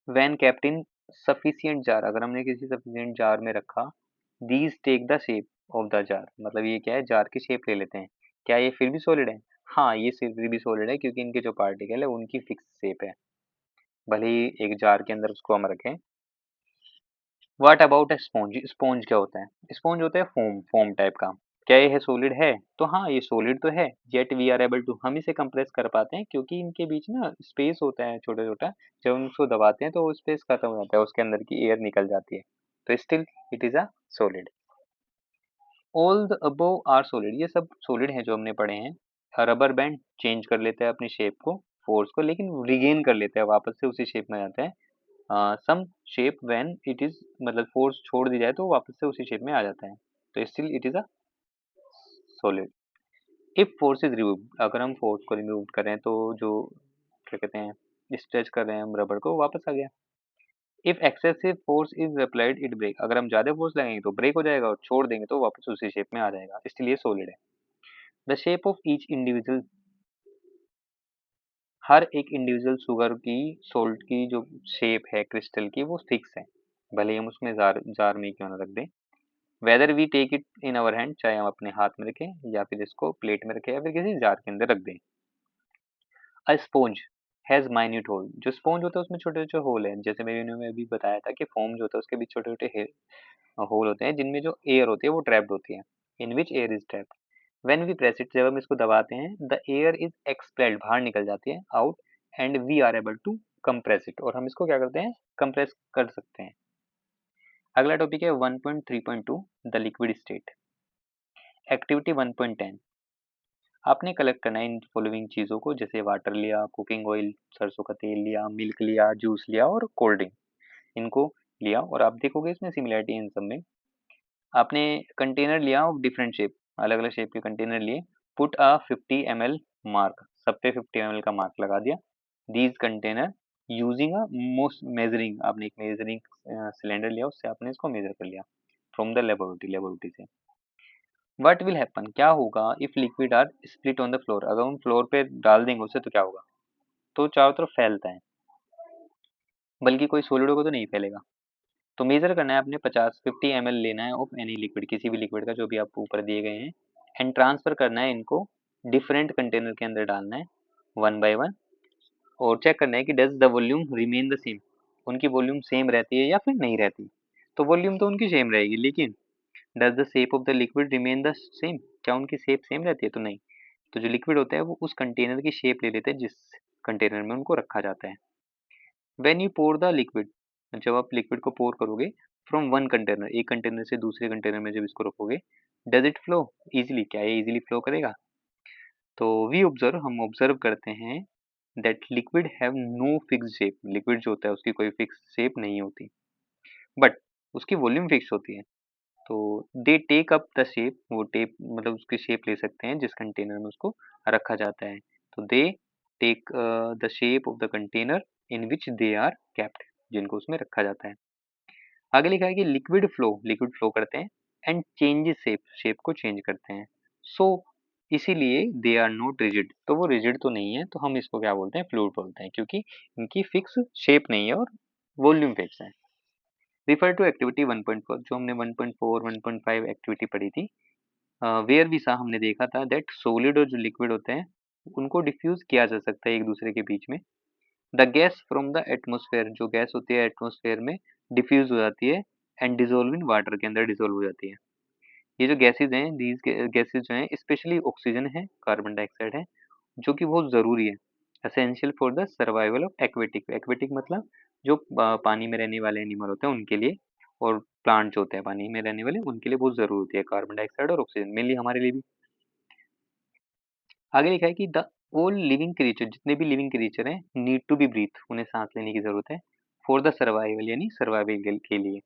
Speaker 1: When kept in sufficient jar, अगर हमने किसी सफिशिएंट जार में रखा, these take the shape of the jar, मतलब ये क्या है, जार की शेप ले लेते हैं, क्या ये फिर भी सॉलिड है? हाँ, ये फिर भी सॉलिड है क्योंकि इनके जो पार्टिकल है उनकी फिक्स शेप है, भले ही एक जार के अंदर उसको हम रखें। What about a sponge, sponge क्या होता है? स्पॉन्ज होता है फोम, फोम टाइप का, क्या ये है सॉलिड है? तो हाँ, ये सॉलिड तो है, yet we are able to, हम इसे कंप्रेस कर पाते हैं क्योंकि इनके बीच ना स्पेस होता है छोटा छोटा, जब हम उसको दबाते हैं तो वो स्पेस खत्म हो जाता है, उसके अंदर की एयर निकल जाती है, तो still it is a solid. All the above are solid, ये सब सॉलिड हैं जो हमने पढ़े हैं। रबर बैंड चेंज कर लेता है अपनी शेप को, फोर्स को, लेकिन रिगेन कर लेता है, वापस से उसी शेप में आता है। Some shape when it is, मतलब फोर्स छोड़ दी जाए तो वापस से उसी शेप में आ जाता है, तो still it is a solid. If force is remove, अगर हम फोर्स को रिमूव करें तो जो क्या कहते हैं, स्ट्रेच कर रहे हैं हम रबर को, वापस आ गया। If excessive force is applied it break, अगर हम ज्यादा फोर्स लगाएंगे तो ब्रेक हो जाएगा, और छोड़ देंगे तो वापस उसी शेप में आ जाएगा, इसलिए सॉलिड है। The shape of each individual, हर एक इंडिविजुअल शुगर की, सोल्ट की जो शेप है क्रिस्टल की वो फिक्स है, भले ही हम उसमें जार जार में क्यों ना रख दें। Whether we take it in our hand, चाहे हम अपने हाथ में रखें या फिर इसको प्लेट में रखें या फिर किसी जार के अंदर रख दें। अ स्पोंज हैज माइन्यूट होल, जो स्पोंज होता है उसमें छोटे छोटे होल हैं, जैसे मैंने अभी बताया था कि फोम जो होता है उसके बीच छोटे छोटे होल होते हैं जिनमें जो एयर होती है वो ट्रैप्ड होती है, in which air is trapped. When we press it, जब हम इसको दबाते हैं, द एयर इज एक्सपेल्ड, बाहर निकल जाती है, out, and we are able to compress it, और हम इसको क्या करते हैं, कंप्रेस कर सकते हैं। अगला टॉपिक है 1.3.2, द लिक्विड स्टेट। एक्टिविटी 1.10, आपने कलेक्ट करना है इन फॉलोइंग चीज़ों को, जैसे वाटर लिया, कुकिंग ऑयल सरसों का तेल लिया, मिल्क लिया, जूस लिया और कोल्ड ड्रिंक, इनको लिया, और आप देखोगे इसमें सिमिलरिटी है इन सब में। आपने कंटेनर लिया ऑफ डिफरेंट शेप, अलग अलग शेप के कंटेनर लिए, पुट अ 50 ml मार्क, सब पे 50 ml का मार्क लगा दिया। These container using a most measuring, आपने एक मेजरिंग सिलेंडर लिया, उससे आपने इसको मेजर कर लिया फ्रॉम द लेबोरेटरी से। व्हाट विल हैपन, क्या होगा, if liquid are split on the floor, अगर हम फ्लोर पे डाल देंगे उसे तो क्या होगा, तो चारों तरफ फैलता है, बल्कि कोई सॉलिड होगा तो नहीं फैलेगा, तो मेजर करना है आपने 50 ml लेना है ऑफ एनी लिक्विड, किसी भी लिक्विड का जो भी आपको ऊपर दिए गए हैं, एंड ट्रांसफर करना है इनको डिफरेंट कंटेनर के अंदर डालना है वन बाय वन, और चेक करना है कि does the volume remain the same, उनकी वॉल्यूम सेम रहती है या फिर नहीं रहती। तो वॉल्यूम तो उनकी सेम रहेगी, लेकिन does the shape of the liquid remain the same, क्या उनकी शेप सेम रहती है? तो नहीं। तो जो लिक्विड होता है वो उस कंटेनर की शेप ले लेते हैं जिस कंटेनर में उनको रखा जाता है। When you pour the liquid, जब आप लिक्विड को पोर करोगे फ्रॉम वन कंटेनर, एक कंटेनर से दूसरे कंटेनर में जब इसको रखोगे, डज इट फ्लो इजीली, क्या ये इजीली फ्लो करेगा? तो वी ऑब्जर्व, हम ऑब्जर्व करते हैं that liquid have no fix shape, liquid जो होता है उसकी कोई फिक्स शेप नहीं होती, बट उसकी वॉल्यूम फिक्स होती है। तो they take up the shape, वो टेप मतलब उसकी शेप ले सकते हैं जिस कंटेनर में उसको रखा जाता है। तो they take the shape of the container in which they are kept, जिनको उसमें रखा जाता है। आगे लिखा है कि लिक्विड फ्लो करते हैं एंड चेंजेस शेप, शेप को चेंज करते हैं। सो इसीलिए दे आर नॉट रिजिड, तो वो रिजिड तो नहीं है, तो हम इसको क्या बोलते हैं? फ्लूइड बोलते हैं, क्योंकि इनकी फिक्स शेप नहीं है और वॉल्यूम फिक्स है। रिफर टू एक्टिविटी 1.4, जो हमने 1.4 1.5 एक्टिविटी पढ़ी थी, वेयर भी सा हमने देखा था दैट सोलिड और जो लिक्विड होते हैं उनको डिफ्यूज किया जा सकता है एक दूसरे के बीच में। The gas from the atmosphere, जो गैस होती है एटमोसफेयर में डिफ्यूज हो जाती है एंड डिजोल्व इन वाटर के अंदर डिजोल्व हो जाती है। ये जो गैसेज हैं, दीज गैसेज जो हैं स्पेशली ऑक्सीजन है, कार्बन डाइऑक्साइड है, जो कि बहुत ज़रूरी है, essential for the survival of aquatic, aquatic मतलब जो पानी में रहने वाले एनिमल होते हैं उनके लिए, और प्लांट जो होते हैं पानी में रहने वाले उनके लिए बहुत ज़रूरी होती है कार्बन डाइऑक्साइड और ऑक्सीजन, मेनली हमारे लिए भी। आगे लिखा है कि द ऑल लिविंग क्रिएचर, जितने भी लिविंग क्रिएचर हैं, नीड टू बी ब्रीथ, उन्हें सांस लेने की ज़रूरत है, फॉर द सर्वाइवल यानी सर्वाइवल के लिए।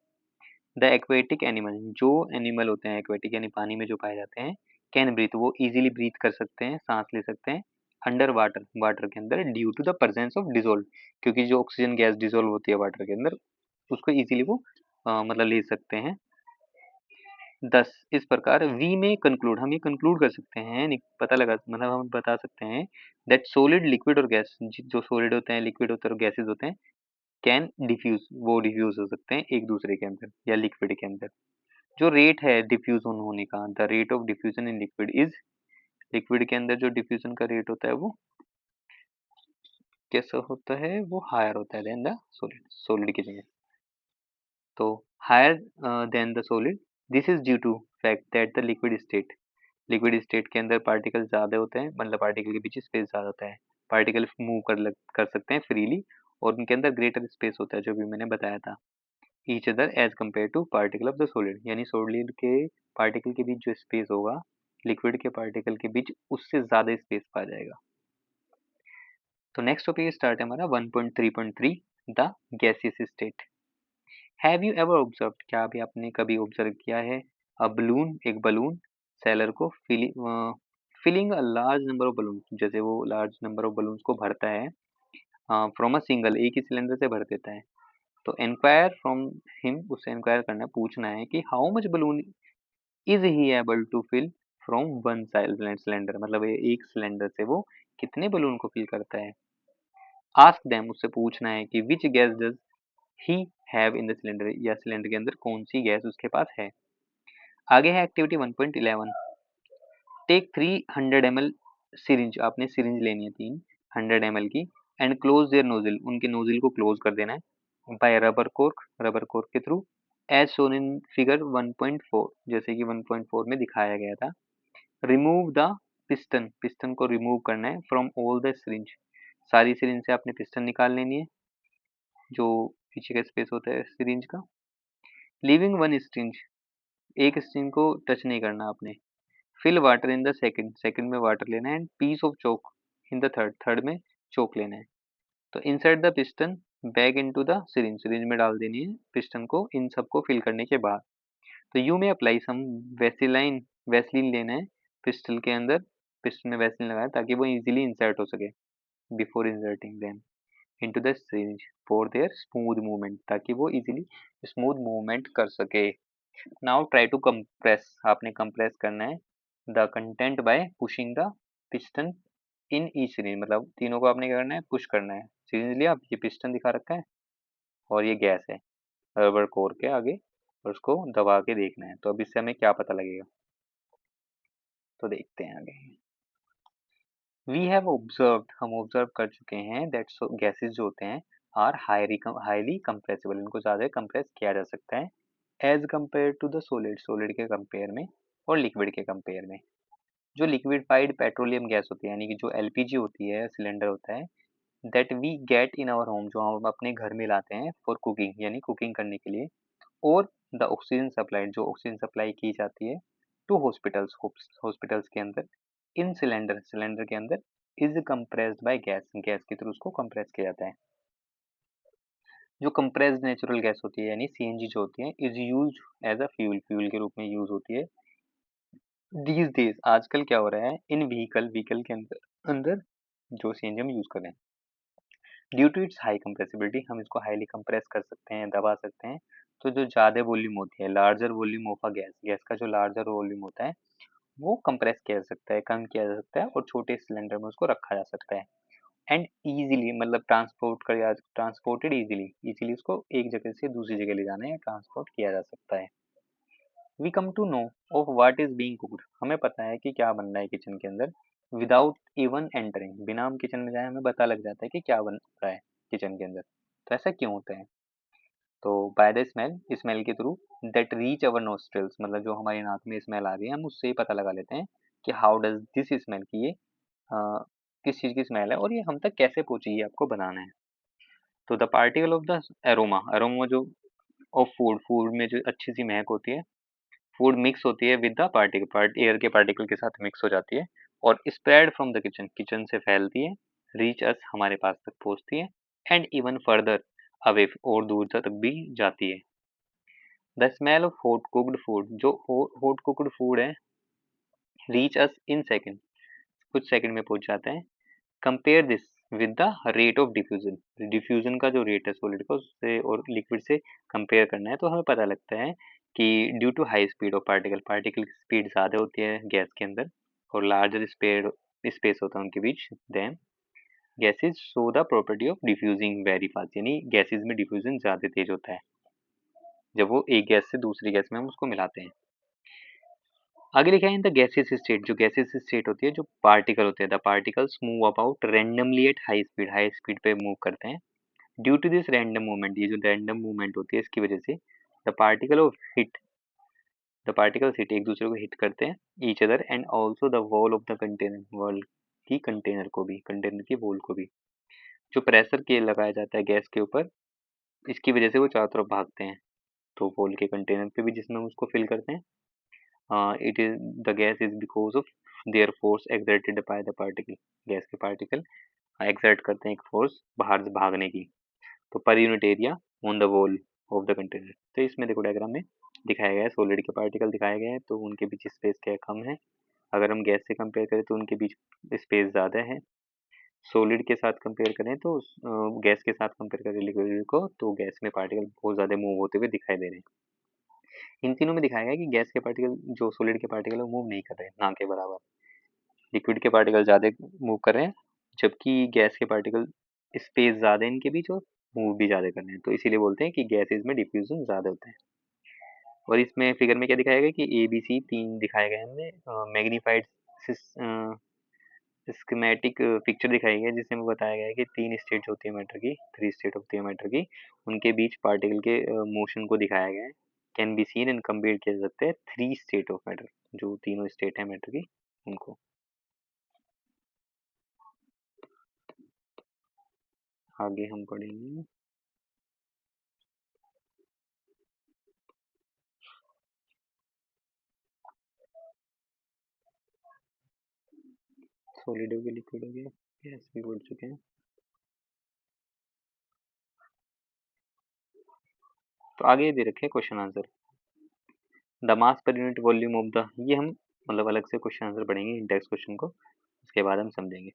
Speaker 1: द एक्वेटिक एनिमल, जो एनिमल होते हैं एक्वेटिक यानी पानी में जो पाए जाते हैं, कैन ब्रीथ, वो इजीली ब्रीथ कर सकते हैं, सांस ले सकते हैं, अंडर वाटर, वाटर के अंदर, due to the presence of dissolve, क्योंकि जो ऑक्सीजन गैस डिजोल्व होती है वाटर के अंदर उसको इजीली वो मतलब ले सकते हैं। 10 इस प्रकार वी में कंक्लूड, हम ये कंक्लूड कर सकते हैं, पता लगा मतलब हम बता सकते हैं दैट सॉलिड लिक्विड और गैस, जो सॉलिड होते हैं लिक्विड होते हैं और गैसेज होते हैं, कैन डिफ्यूज, वो डिफ्यूज हो सकते हैं एक दूसरे के अंदर या लिक्विड के अंदर। जो रेट है डिफ्यूजन होने का, the rate of diffusion in liquid is, liquid के अंदर जो डिफ्यूजन का रेट होता है वो कैसा होता है? वो हायर होता है देन द सॉलिड, सॉलिड की जगह। तो higher than the solid, this is due to fact that the liquid state के अंदर पार्टिकल ज़्यादा होते हैं, मतलब पार्टिकल के बीच स्पेस ज़्यादा होता है, पार्टिकल मूव कर सकते हैं फ्रीली, और उनके अंदर ग्रेटर स्पेस होता है जो भी मैंने बताया था, each other as compare to particle of the solid, यानी सॉलिड के पार्टिकल के बीच जो स्पेस होगा लिक्विड के पार्टिकल के बीच उससे ज़्यादा स्पेस पा जाएगा। तो नेक्स्ट टॉपिक स्टार्ट है हमारा 1.3.3 the gaseous state. Have you ever observe, क्या अभी आपने कभी ऑब्जर्व किया है, अ बलून, एक बलून, सेलर को filling a large number of balloon, जैसे वो लार्ज नंबर ऑफ बलून्स को भरता है फ्रॉम अ सिंगल, एक ही सिलेंडर से भर देता है। तो इंक्वायर फ्रॉम हिम, उससे इंक्वायर करना, पूछना है कि how much balloon is he able to fill from one cylinder, मतलब एक सिलेंडर से वो कितने बलून को फिल करता है। आस्क देम, उससे पूछना है कि which gas does he have in the cylinder, या सिलेंडर के अंदर कौन सी गैस उसके पास है। आगे है एक्टिविटी 1.11, टेक 300 ml सिरिंज, आपने सिरिंज लेनी है 300 ml की, एंड क्लोज देयर नोजल, उनके नोजल को क्लोज कर देना है बाय रबर कोर्क के through, as shown in figure 1.4, जैसे कि 1.4 में दिखाया गया था। रिमूव द पिस्टन, पिस्टन को रिमूव करना है फ्रॉम ऑल द सिरिंज, सारी सिरिंज से आपने पिस्टन निकाल लेनी है जो पीछे का स्पेस होता है सिरिंज का। लीविंग वन स्ट्रिंग, एक स्ट्रिंग को टच नहीं करना आपने। Fill water in the second, second में वाटर लेना है, and piece of chalk in the third, third में चोक लेना है। तो insert the piston back into the syringe, syringe में डाल देनी है पिस्टन को इन सबको फिल करने के बाद। तो यू में अप्लाई सम वेसिलाइन, वैसलीन लेना है पिस्टल के अंदर, पिस्टन में वैसलीन लगाए ताकि वो इजीली इंसर्ट हो सके, before inserting them into the syringe for their smooth movement, ताकि वो इजीली स्मूथ मूवमेंट कर सके। नाउ ट्राई टू कंप्रेस, आपने कंप्रेस करना है the content bye pushing the piston in each syringe, मतलब तीनों को आपने क्या करना है? पुश करना है। सिरिंज लिया, ये पिस्टन दिखा रखा है और ये गैस है, रबर कोर के आगे और उसको दबा के देखना है। तो अब इससे हमें क्या पता लगेगा, तो देखते हैं आगे। वी हैव ऑब्जर्व, हम ऑब्जर्व कर चुके हैं दैट गैसेस जो होते हैं आर हाईली कंप्रेसिबल, इनको ज़्यादा कंप्रेस किया जा सकता है as compare to the solid, solid के कंपेयर में और लिक्विड के कंपेयर में। जो लिक्विफाइड पेट्रोलियम गैस होती है, यानी कि जो एलपीजी होती है, सिलेंडर होता है, that we get in our home, जो हम अपने घर में लाते हैं फॉर कुकिंग, यानी कुकिंग करने के लिए, और द ऑक्सीजन सप्लाई, जो ऑक्सीजन सप्लाई की जाती है टू हॉस्पिटल्स, हॉस्पिटल्स के अंदर, इन सिलेंडर, सिलेंडर के अंदर, is compressed by gas, gas के थ्रू उसको कंप्रेस किया जाता है। जो कंप्रेस्ड नेचुरल गैस होती है यानी सीएनजी जो होती है, is use as a fuel, fuel के रूप में यूज होती है। दीज डेज, आजकल क्या हो रहा है, इन व्हीकल, व्हीकल के अंदर, अंदर जो सीएनजी हम यूज कर रहे हैं, due to its high compressibility, हम इसको हाईली कंप्रेस कर सकते हैं, दबा सकते हैं। तो जो ज़्यादा वॉल्यूम होती है, larger volume of a gas, gas का जो लार्जर वॉल्यूम होता है वो कंप्रेस किया जा सकता है, कम किया जा सकता है और छोटे सिलेंडर में उसको रखा जा सकता है। एंड ईजिली, मतलब ट्रांसपोर्ट कर, ट्रांसपोर्टेड ईजिली, इजीली उसको एक जगह से दूसरी जगह ले जाना या ट्रांसपोर्ट किया जा सकता है। We come to know of what is being cooked, हमें पता है कि क्या बन रहा है किचन के अंदर, विदाउट इवन एंटरिंग, बिना हम किचन में जाए हमें पता लग जाता है कि क्या बन रहा है किचन के अंदर। तो ऐसा क्यों होता है? तो बाय द स्मेल, स्मेल के through that reach our nostrils, मतलब जो हमारी नाक में स्मेल आ रही है हम उससे ही पता लगा लेते हैं कि हाउ डज दिस स्मेल, की ये किस चीज़ की स्मेल है और ये हम तक कैसे पहुंची, ये आपको बनाना है। तो the particle of the aroma, aroma जो ऑफ फूड, फूड में जो अच्छी सी महक होती है, फूड मिक्स होती है विद द पार्टिकल, एयर के पार्टिकल के साथ मिक्स हो जाती है और spread from the kitchen, kitchen से फैलती है, रीच अस, हमारे पास तक पहुंचती है, एंड इवन फर्दर अवे, और दूर तक भी जाती है। The smell of hot cooked food, जो हॉट कुक्ड फूड है, रीच अस इन सेकेंड, कुछ सेकंड में पहुंच जाता है। Compare this with the rate of diffusion, diffusion का जो रेट है सॉलिड का उससे और लिक्विड से कंपेयर करना है, तो हमें पता लगता है कि due to high speed of particle, particle की स्पीड ज़्यादा होती है गैस के अंदर और लार्जर स्पीड स्पेस होता है उनके बीच, then gases show the property of diffusing very fast, यानी गैसेज में डिफ्यूजन ज़्यादा तेज होता है जब वो एक गैस से दूसरी गैस में हम उसको मिलाते हैं। आगे लिखा है इन द गैसेस स्टेट, जो गैसेस स्टेट होती है, जो पार्टिकल होते हैं, the particles move about randomly at high speed पे मूव करते हैं। Due to this random movement, ये जो रैंडम मूवमेंट होती है इसकी वजह से the particle of hit, the particles hit, एक दूसरे को हिट करते हैं, each other and also the wall of the container, wall की कंटेनर को भी, कंटेनर की वॉल को भी। जो प्रेशर के लगाया जाता है गैस के ऊपर, इसकी वजह से वो चारों तरफ भागते हैं, तो वॉल के कंटेनर पे भी जिसमें हम उसको फिल करते हैं, it is the gas is because of their force exerted by the particle, gas के पार्टिकल एक्सर्ट करते हैं एक फोर्स बाहर से भागने की, तो per unit area on the wall of the container. तो इसमें देखो डायग्राम में दिखाया गया है, सॉलिड के पार्टिकल दिखाए गए हैं तो उनके बीच स्पेस क्या कम है, अगर हम गैस से कंपेयर करें तो उनके बीच स्पेस ज़्यादा है, सॉलिड के साथ कंपेयर करें तो गैस के साथ कंपेयर करें लिक्विड को, तो गैस में पार्टिकल बहुत ज़्यादा मूव होते हुए दिखाई दे रहे हैं। इन तीनों में दिखाया गया कि गैस के पार्टिकल, जो सॉलिड के पार्टिकल मूव नहीं कर रहे हैं ना के बराबर, लिक्विड के पार्टिकल ज़्यादा मूव कर रहे हैं, जबकि गैस के पार्टिकल स्पेस ज़्यादा है इनके बीच और मूव भी ज़्यादा कर रहे हैं, तो इसीलिए बोलते हैं कि गैसेज में डिफ्यूजन ज़्यादा होता है। और इसमें फिगर में क्या दिखाया गया कि ए बी सी तीन दिखाए गए हमने, मैग्नीफाइड स्कीमेटिक पिक्चर दिखाई गई है जिसमें बताया गया है कि तीन स्टेट होती है मैटर की, थ्री स्टेट होती है मैटर की, उनके बीच पार्टिकल के मोशन को दिखाया गया है, can be seen and compare किया जा सकता है थ्री स्टेट ऑफ मैटर, जो तीनों स्टेट है मैटर की उनको। आगे हम पढ़ेंगे सॉलिड हो गया, लिक्विड हो गया, गैस भी पढ़ चुके हैं। तो आगे दे रखे question answer, the mass per unit volume of the, ये हम मतलब अलग से क्वेश्चन आंसर पढ़ेंगे इंडेक्स क्वेश्चन को, उसके बाद हम समझेंगे।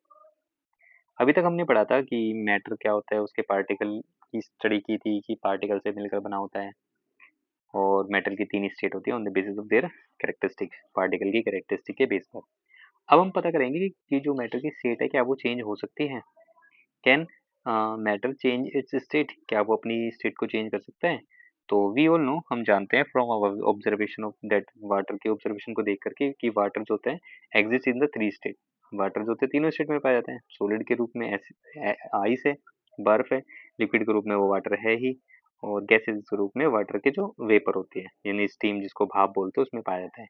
Speaker 1: अभी तक हमने पढ़ा था कि मैटर क्या होता है, उसके पार्टिकल की स्टडी की थी कि पार्टिकल से मिलकर बना होता है और मेटल की तीन स्टेट होती है on the basis of their characteristic, particle की कैरेक्टरिस्टिक के बेस पर। अब हम पता करेंगे कि जो मैटर की स्टेट है क्या वो चेंज हो सकती है, can matter change it's state, क्या वो अपनी स्टेट को चेंज कर सकता है। तो वी ऑल नो, हम जानते हैं from observation of that, water के ऑब्जर्वेशन को देख करके कि वाटर जो होता है exist in the three state. Water जो होते हैं तीनों स्टेट में पाए जाते हैं। सॉलिड के रूप में आइस है, बर्फ है, लिक्विड के रूप में वो वाटर है ही, और गैसेज के रूप में वाटर के जो वेपर होती है यानी स्टीम जिसको भाप बोलते हैं उसमें पाया जाता है।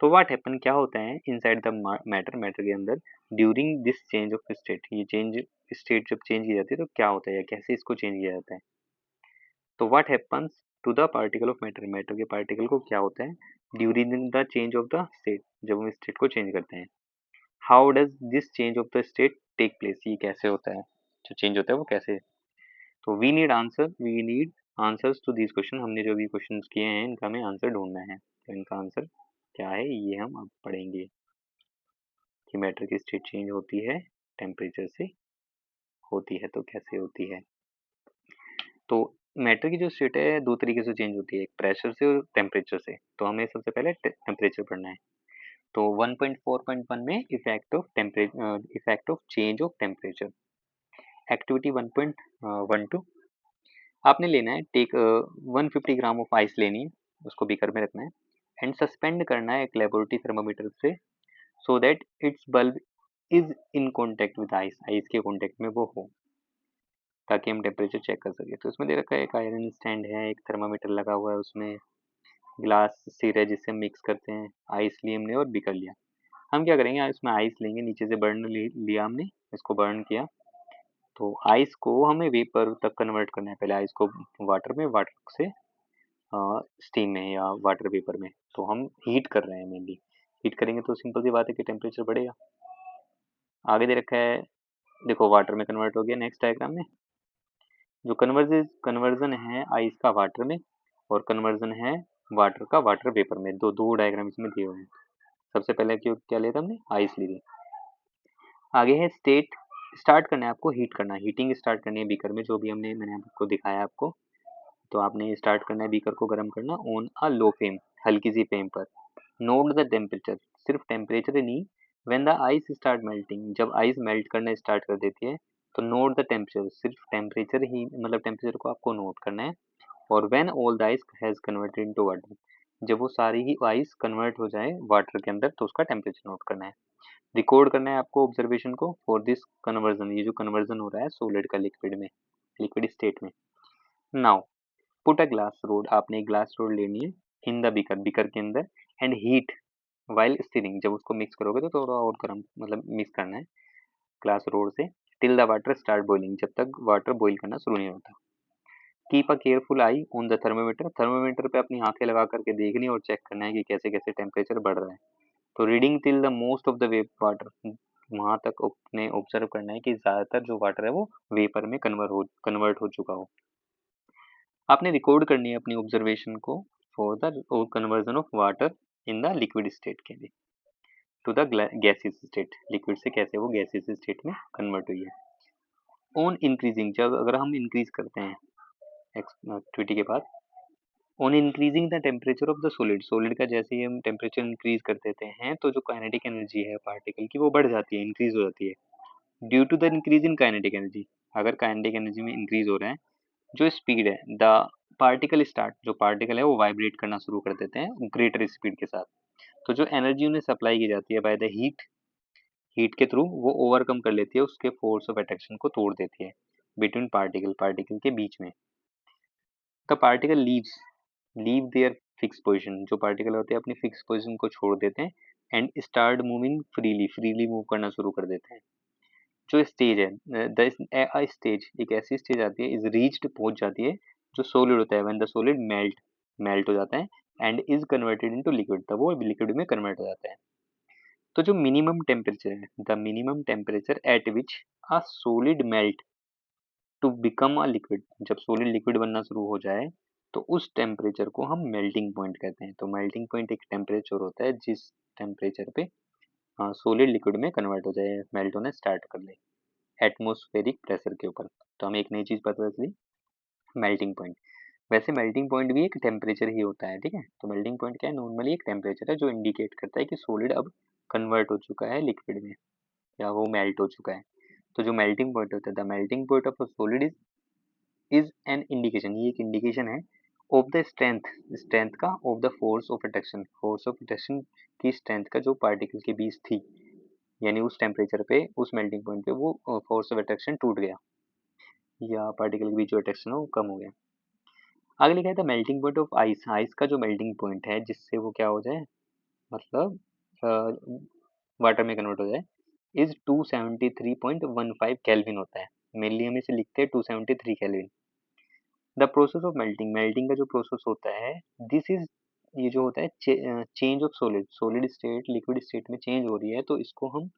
Speaker 1: तो व्हाट हैपन, क्या होता है इनसाइड द मैटर, मैटर के अंदर during this change of state, ये चेंज स्टेट जब चेंज की जाती है तो क्या होता है या कैसे इसको चेंज किया जाता है। तो what happens to the particle of matter, matter के पार्टिकल को क्या होता है during the change of the state, जब हम स्टेट को चेंज करते हैं। How does this change of the state take place, ये कैसे होता है जो चेंज होता है वो कैसे। तो we need answers to this question, हमने जो भी क्वेश्चन किए हैं इनका हमें आंसर ढूंढना है। तो इनका आंसर क्या है ये हम अब पढ़ेंगे कि मैटर की स्टेट चेंज होती है टेम्परेचर से, होती है तो कैसे होती है। तो मैटर की जो स्टेट है दो तरीके से चेंज होती है, एक प्रेशर से और टेम्परेचर से। तो हमें सबसे पहले टेम्परेचर पढ़ना है। तो 1.4.1 में effect of change of temperature, activity 1.12 आपने लेना है, टेक 150 ग्राम ऑफ आइस लेनी है, उसको बीकर में रखना है एंड सस्पेंड करना है एक लेबोरेटरी थर्मामीटर से, so that it's bulb is in contact with ice, ice के कॉन्टेक्ट में वो हो ताकि हम टेम्परेचर चेक कर सके। तो इसमें दे रखा है एक आयरन स्टैंड है, एक थर्मामीटर लगा हुआ है, उसमें ग्लास सिर है जिससे मिक्स करते हैं, आइस ली हमने और बीकर लिया। हम क्या करेंगे, इसमें आइस लेंगे, नीचे से बर्न लिया हमने, इसको बर्न किया, तो आइस को हमें वेपर तक कन्वर्ट करना है। पहले आइस को वाटर में, वाटर से स्टीम में या वाटर वेपर में। तो हम हीट कर रहे हैं मेनली, हीट करेंगे तो सिंपल सी बात है कि टेम्परेचर बढ़ेगा। आगे दे रखा है, देखो वाटर में कन्वर्ट हो गया। नेक्स्ट डायग्राम में जो कन्वर्जन है आइस का वाटर में और कन्वर्जन है वाटर का वाटर वेपर में, दो दो डायग्राम इसमें दिए हुए हैं। सबसे पहले क्यों क्या लिया था हमने, आइस ली थी। आगे है स्टेट, स्टार्ट करना है आपको, हीट करना है, हीटिंग स्टार्ट करनी है बीकर में, जो भी मैंने आपको दिखाया आपको। तो आपने स्टार्ट करना है बीकर को गर्म करना ऑन अ लो फ्लेम, हल्की सी फ्लेम पर। नोट द टेम्परेचर, सिर्फ टेम्परेचर ही नहीं, when the ice start melting, जब आइस मेल्ट करना स्टार्ट कर देती है तो नोट द टेम्परेचर, सिर्फ टेम्परेचर ही मतलब टेम्परेचर को आपको नोट करना है। और when all the ice has converted into water, जब वो सारी ही आइस कन्वर्ट हो जाए वाटर के अंदर तो उसका टेम्परेचर नोट करना है। रिकॉर्ड करना है आपको ऑब्जर्वेशन को फॉर दिस कन्वर्जन, ये जो कन्वर्जन हो रहा है सॉलिड का लिक्विड में, लिक्विड स्टेट में। Now put a glass road, आपने एक ग्लास रोड लेनी है इन द बीकर, बीकर के अंदर, एंड हीट वाइल स्टीरिंग, जब उसको मिक्स करोगे तो थोड़ा और गर्म मतलब मिक्स करना है ग्लास रोड से, till the water start boiling, जब तक वाटर बॉईल करना शुरू नहीं होता। Keep a careful I on the thermometer, thermometer पे अपनी आंखें लगा करके देखनी और चेक करना है कि कैसे कैसे टेम्परेचर बढ़ रहा है। तो reading till the most of the vape water, वहां तक अपने ऑब्जर्व करना है कि ज्यादातर जो वाटर है वो वेपर में कन्वर्ट हो चुका हो। आपने रिकॉर्ड करनी है अपनी ऑब्जर्वेशन को for the conversion of water in the liquid state के लिए to the gaseous state, liquid से कैसे वो गैसियस स्टेट में कन्वर्ट हुई है। ऑन इंक्रीजिंग, जब अगर हम इंक्रीज करते हैं एक्टिविटी के बाद, on increasing the temperature of the solid, solid का जैसे ही हम टेम्परेचर इंक्रीज कर देते हैं तो जो काइनेटिक एनर्जी है पार्टिकल की वो बढ़ जाती है, इंक्रीज हो जाती है due to the increase in kinetic energy. अगर काइनेटिक एनर्जी में इंक्रीज हो रहा है, जो स्पीड है द पार्टिकल स्टार्ट, जो पार्टिकल है वो वाइब्रेट करना शुरू कर देते हैं ग्रेटर स्पीड के साथ। तो जो एनर्जी उन्हें सप्लाई की जाती है बाय द हीट, हीट के थ्रू वो ओवरकम कर लेती है, उसके फोर्स ऑफ अट्रैक्शन को तोड़ देती है बिटवीन पार्टिकल, पार्टिकल के बीच में। The particle leave their fix position, जो पार्टिकल होते हैं अपनी फिक्स पोजिशन को छोड़ देते हैं and start moving freely, freely move करना शुरू कर देते हैं। जो स्टेज है द स्टेज, एक ऐसी स्टेज आती है, इज रीच्ड, पहुंच जाती है, जो सॉलिड होता है व्हेन द सॉलिड मेल्ट हो जाता है and is converted into liquid, तब वो लिक्विड में कन्वर्ट हो जाता है। तो जो मिनिमम टेम्परेचर है, the minimum temperature at which a solid melt to become a liquid, जब सॉलिड लिक्विड बनना शुरू हो जाए तो उस टेम्परेचर को हम मेल्टिंग पॉइंट कहते हैं। तो मेल्टिंग पॉइंट एक टेम्परेचर होता है जिस टेम्परेचर पे सॉलिड लिक्विड में कन्वर्ट हो जाए, मेल्ट होना स्टार्ट कर ले एटमॉस्फेरिक प्रेशर के ऊपर। तो हमें एक नई चीज पता चली, मेल्टिंग पॉइंट। वैसे मेल्टिंग पॉइंट भी एक टेम्परेचर ही होता है, ठीक है। तो मेल्टिंग पॉइंट क्या है, नॉर्मली एक टेम्परेचर है जो इंडिकेट करता है कि सॉलिड अब कन्वर्ट हो चुका है लिक्विड में या वो मेल्ट हो चुका है। तो जो मेल्टिंग पॉइंट होता है, the melting point of a solid is an indication, ये एक इंडिकेशन है ऑफ द स्ट्रेंथ का, of the force of attraction की स्ट्रेंथ का जो पार्टिकल के बीच थी, यानी उस टेम्परेचर पे, उस मेल्टिंग पॉइंट पे वो फोर्स ऑफ अट्रैक्शन टूट गया, या पार्टिकल के बीच जो अट्रैक्शन है वो कम हो गया। आगे लिखा है the melting point of ice, ice का जो मेल्टिंग पॉइंट है जिससे वो क्या हो जाए, मतलब वाटर में कन्वर्ट हो जाए, इज 273.15 केल्विन होता है। मेनली हम इसे लिखते हैं 273 kelvin. The process of melting, melting का जो प्रोसेस होता है, दिस इज, ये जो होता है change of solid state liquid state में चेंज हो रही है, तो इसको हम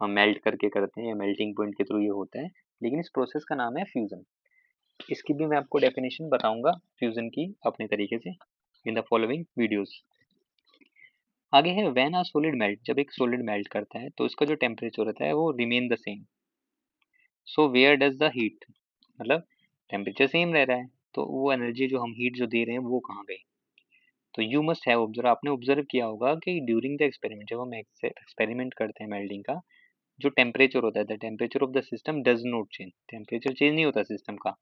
Speaker 1: मेल्ट करके करते हैं, या मेल्टिंग पॉइंट के थ्रू ये होता है। लेकिन इस प्रोसेस का नाम है फ्यूजन। इसकी भी मैं आपको डेफिनेशन बताऊंगा फ्यूजन की अपने तरीके से इन द फॉलोइंग वीडियोस। आगे है व्हेन अ सॉलिड मेल्ट, जब एक सॉलिड मेल्ट करता है तो इसका जो टेम्परेचर होता है वो remain the same. So where does the heat, मतलब टेम्परेचर सेम रह रहा है, तो वो एनर्जी जो हम हीट जो दे रहे हैं वो कहाँ गई। तो यू मस्ट हैव ऑब्जर्व, आपने ऑब्जर्व किया होगा कि ड्यूरिंग द एक्सपेरिमेंट, जब हम एक्सपेरिमेंट करते हैं मेल्टिंग का, जो टेम्परेचर होता है, the temperature of the system does not change, temperature change नहीं होता सिस्टम का।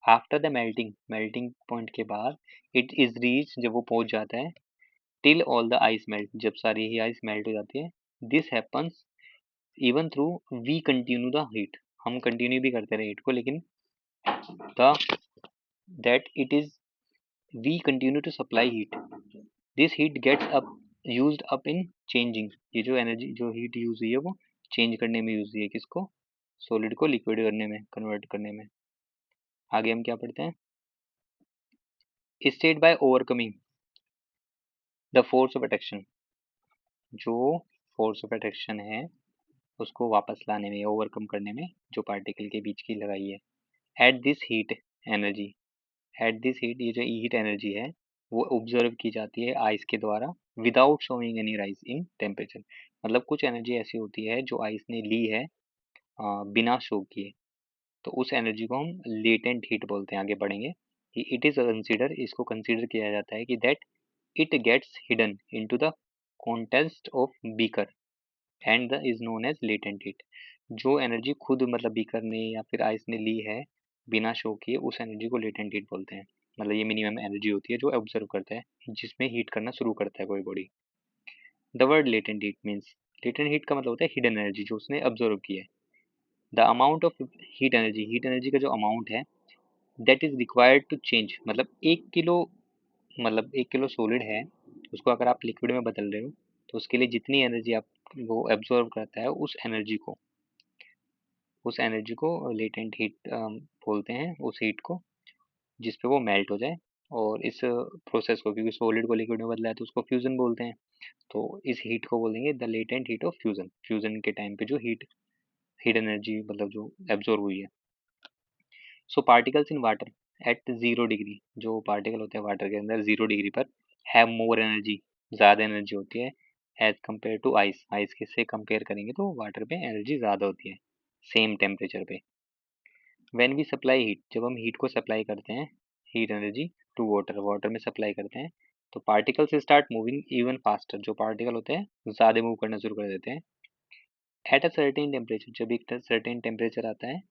Speaker 1: After the melting, melting point के बाद इट इज रीच, जब वो पहुंच जाता है, till all the ice melt, जब सारी ही आइस मेल्ट हो जाती है। This happens even through we continue the heat, हम कंटिन्यू भी करते रहे हीट को, लेकिन the that it is we continue to supply heat, this heat gets up used up in changing, ये जो एनर्जी जो हीट यूज हुई है वो चेंज करने में यूज हुई है, किसको, सॉलिड को लिक्विड करने में, कन्वर्ट करने में। आगे हम क्या पढ़ते हैं, state by overcoming the force of attraction, जो फोर्स ऑफ अट्रैक्शन है उसको वापस लाने में, ओवरकम करने में, जो पार्टिकल के बीच की लगाई है। At this heat energy, at this heat, ये जो हीट एनर्जी है वो ऑब्जर्व की जाती है आइस के द्वारा, without showing any rise in temperature, मतलब कुछ एनर्जी ऐसी होती है जो आइस ने ली है बिना शो किए, तो उस एनर्जी को हम लेटेंट हीट बोलते हैं। आगे बढ़ेंगे कि इट इज कंसीडर, इसको कंसीडर किया जाता है कि that it gets hidden into the contents of beaker and the is known as latent heat, जो एनर्जी खुद मतलब बीकर ने या फिर आइस ने ली है बिना शो किए, उस एनर्जी को लेटेंट हीट बोलते हैं। मतलब ये मिनिमम एनर्जी होती है जो ऑब्जर्व करता है, जिसमें हीट करना शुरू करता है कोई body. The word latent heat means, latent heat का मतलब होता है हिडन एनर्जी जो उसने ऑब्जर्व की है। The amount of heat energy का जो अमाउंट है, that is required to change, मतलब 1 किलो, मतलब 1 किलो सॉलिड है, उसको अगर आप लिक्विड में बदल रहे हो, तो उसके लिए जितनी एनर्जी आप वो एब्जॉर्व करता है, उस एनर्जी को लेटेंट हीट बोलते हैं, उस हीट को जिस पे वो मेल्ट हो जाए। और इस प्रोसेस को, क्योंकि सॉलिड को लिक्विड में बदला है, तो उसको फ्यूजन बोलते हैं। तो इस हीट को बोलेंगे the latent heat of fusion, fusion के टाइम पे जो हीट एनर्जी मतलब जो एब्जॉर्व हुई है। So particles in water at 0 degree, जो पार्टिकल होते हैं वाटर के अंदर 0 डिग्री पर, हैव मोर एनर्जी, ज़्यादा एनर्जी होती है, as compare to ice, ice के से कंपेयर करेंगे तो वाटर पे एनर्जी ज़्यादा होती है सेम टेम्परेचर पे। व्हेन वी सप्लाई हीट, जब हम हीट को सप्लाई करते हैं, heat energy to water, water में सप्लाई करते हैं, तो particles start moving even faster, जो पार्टिकल होते हैं ज़्यादा मूव करना शुरू कर देते हैं। एट अ सर्टेन टेम्परेचर, जब एक सर्टेन टेम्परेचर आता है,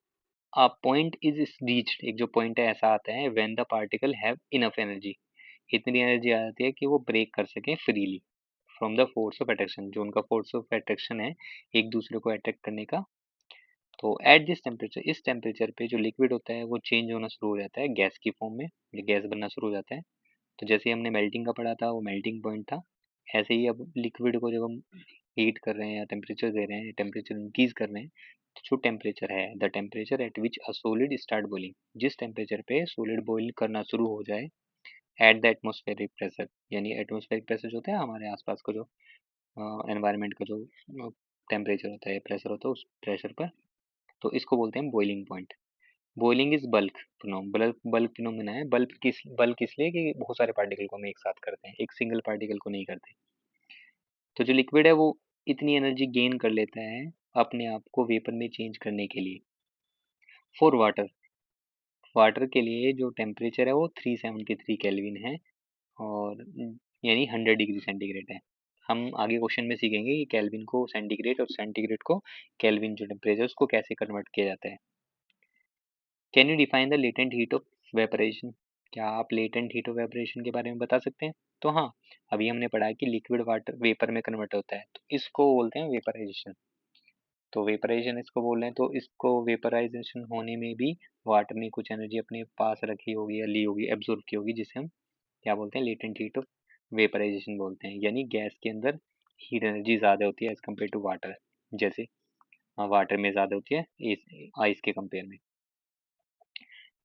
Speaker 1: अ पॉइंट इज रीच्ड, एक जो पॉइंट है ऐसा आता है, when the particle have enough energy, इतनी एनर्जी आ जाती है कि वो ब्रेक कर सके freely from the force of attraction, जो उनका फोर्स ऑफ अट्रैक्शन है एक दूसरे को अट्रैक्ट करने का। तो एट दिस टेम्परेचर, इस टेम्परेचर पे जो लिक्विड होता है वो चेंज होना शुरू हो जाता है गैस की फॉर्म में, ये गैस बनना शुरू हो जाता है। तो जैसे हमने मेल्टिंग का पढ़ा था, वो मेल्टिंग पॉइंट था, ऐसे ही अब लिक्विड को जब हम हीट कर रहे हैं या टेम्परेचर दे रहे हैं, टेम्परेचर इंक्रीज कर रहे हैं, तो जो टेम्परेचर है, the temperature at which a solid start boiling, जिस टेम्परेचर पे सॉलिड बॉइल करना शुरू हो जाए, एट द एटमोस्फेरिक प्रेशर, यानी एटमोस्फेरिक प्रेशर जो होता है हमारे आसपास का जो एनवायरनमेंट का जो टेम्परेचर होता है, प्रेशर होता है, उस प्रेशर पर, तो इसको बोलते हैं boiling point. Boiling is bulk bulk bulk phenomena है। बल्क इसलिए कि बहुत सारे पार्टिकल को हम एक साथ करते हैं, एक सिंगल पार्टिकल को नहीं करते। तो जो लिक्विड है वो इतनी एनर्जी गेन कर लेता है अपने आप को वेपर में चेंज करने के लिए। फॉर वाटर, वाटर के लिए जो टेम्परेचर है वो 373 केल्विन है, और यानी 100 डिग्री सेंटीग्रेड है। हम आगे क्वेश्चन में सीखेंगे कि केल्विन को सेंटीग्रेड और सेंटीग्रेड को केल्विन जो टेम्परेचर उसको कैसे कन्वर्ट किया जाता है। Can you define the latent heat of वेपरेशन, क्या आप लेटेंट हीट ऑफ वेपरेशन के बारे में बता सकते हैं? तो हाँ, अभी हमने पढ़ा कि लिक्विड वाटर वेपर में कन्वर्ट होता है, तो इसको बोलते हैं वेपराइजेशन। तो वेपराइजेशन इसको बोल रहे हैं, तो इसको वेपराइजेशन होने में भी वाटर ने कुछ एनर्जी अपने पास रखी होगी या ली होगी, एब्जॉर्ब की होगी, जिसे हम क्या बोलते हैं, लेटेंट हीट ऑफ वेपराइजेशन बोलते हैं। यानी गैस के अंदर हीट एनर्जी ज़्यादा होती है एज कम्पेयर टू वाटर, जैसे वाटर में ज़्यादा होती है आइस के कंपेयर में।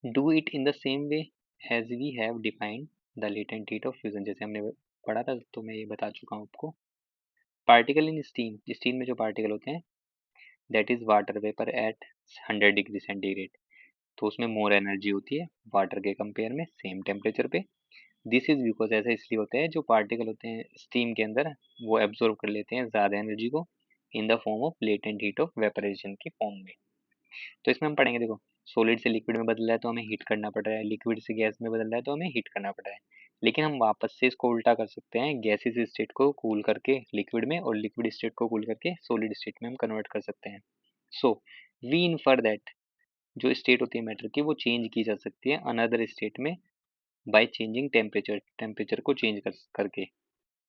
Speaker 1: Do it in the same way as we have defined the latent heat of fusion, जैसे हमने पढ़ा था, तो मैं ये बता चुका हूँ आपको। पार्टिकल इन स्टीम, स्टीम में जो पार्टिकल होते हैं, that is water vapour eight 100 degree centigrade, तो उसमें मोर एनर्जी होती है वाटर के कंपेयर में सेम टेम्परेचर पे। दिस इज बिकॉज, ऐसा इसलिए होता है, जो पार्टिकल होते हैं स्टीम के अंदर वो एब्जॉर्ब कर लेते हैं ज़्यादा एनर्जी को in the form of latent heat of vaporisation के फॉर्म में। तो इसमें हम पढ़ेंगे, देखो, सॉलिड से लिक्विड में बदल रहा है तो हमें हीट करना पड़ रहा है, लिक्विड से गैस में बदल रहा है तो हमें हीट करना पड़ रहा है। लेकिन हम वापस से इसको उल्टा कर सकते हैं, गैसेस स्टेट को कूल करके लिक्विड में और लिक्विड स्टेट को कूल करके सॉलिड स्टेट में हम कन्वर्ट कर सकते हैं। सो वी इन्फर दैट जो स्टेट होती है मैटर की वो चेंज की जा सकती है अनदर स्टेट में बाय चेंजिंग टेम्परेचर, टेम्परेचर को चेंज करके।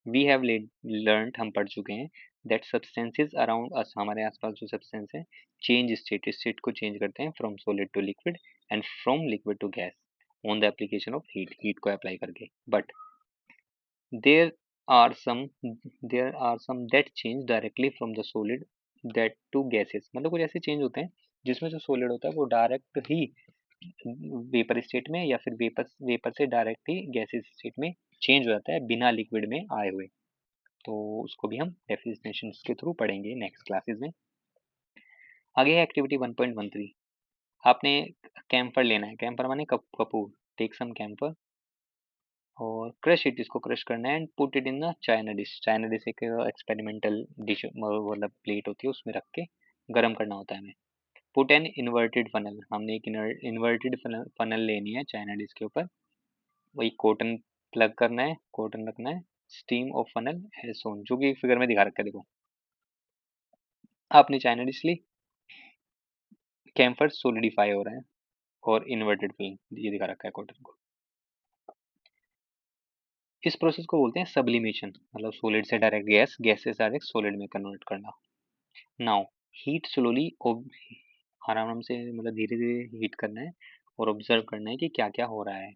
Speaker 1: वी हैव लर्नड, हम पढ़ चुके हैं, दैट सब्सटेंसेज अराउंड अस, हमारे आसपास जो सब्सटेंस है, चेंज स्टेट, स्टेट को चेंज करते हैं from solid to liquid and from liquid to gas on the application of heat, heat को अप्लाई करके। But there are some there are some that change directly from the solid that to gases, मतलब कुछ ऐसे change होते हैं जिसमें जो solid होता है वो डायरेक्ट ही वेपर स्टेट में या फिर वेपर वेपर से डायरेक्ट ही गैसेस स्टेट में चेंज हो जाता है बिना लिक्विड में आए हुए। तो उसको भी हम डेफिनेशन के थ्रू पढ़ेंगे नेक्स्ट क्लासेस में। आगे है एक्टिविटी 1.13। आपने कैम्फर लेना है, कैम्फर माने कपूर, टेक सम कैम्फर और क्रश इट, इसको क्रश करना है and put it in the China dish. China dish एक एक्सपेरिमेंटल डिश, मतलब प्लेट होती है, उसमें रख के गर्म करना होता है हमें। पुट एन इन्वर्टेड फनल, हमने एक इन्वर्टेड फनल लेनी है चाइना डिश के ऊपर, वही कॉटन प्लग करना है, कॉटन रखना है, स्टीम ऑफ फनल एज सोन, जो कि फिगर में दिखा रखा है, देखो आपने चाइना डिश ली, कैम्फर सोलिडिफाई हो रहा है और इन्वर्टेड फिल्म ये दिखा रखा है कॉटन को। इस प्रोसेस को बोलते हैं सब्लिमेशन, मतलब सॉलिड से डायरेक्ट गैस, गैस से डायरेक्ट सॉलिड में कन्वर्ट करना। नाउ हीट स्लोली, आराम से, मतलब धीरे धीरे हीट करना है और ऑब्जर्व करना है कि क्या क्या हो रहा है।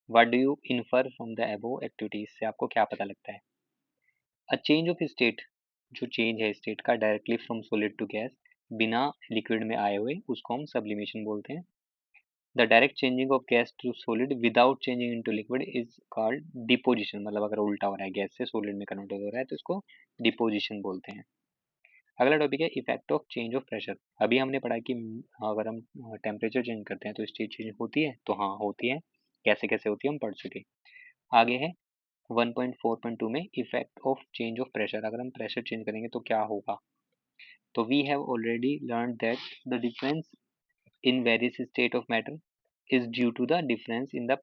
Speaker 1: What do you infer from the above activities, से आपको क्या पता लगता है? अ चेंज ऑफ स्टेट, जो चेंज है स्टेट का directly from solid to gas बिना लिक्विड में आए हुए, उसको हम सब्लिमेशन बोलते हैं। The direct changing of gas to solid without changing into liquid is called deposition, मतलब अगर उल्टा हो रहा है, गैस से सॉलिड में कन्वर्ट हो रहा है तो इसको डिपोजिशन बोलते हैं। अगला टॉपिक है effect of change of pressure. अभी हमने पढ़ा कि अगर हम टेम्परेचर चेंज करते हैं तो स्टेट चेंज होती है, तो हाँ होती है, कैसे कैसे होती है हम पढ़ चुके। आगे है 1.4.2 में effect of change of pressure, अगर हम प्रेशर चेंज करेंगे तो क्या होगा। तो we have already learn that the difference in various state of matter is due to the difference in the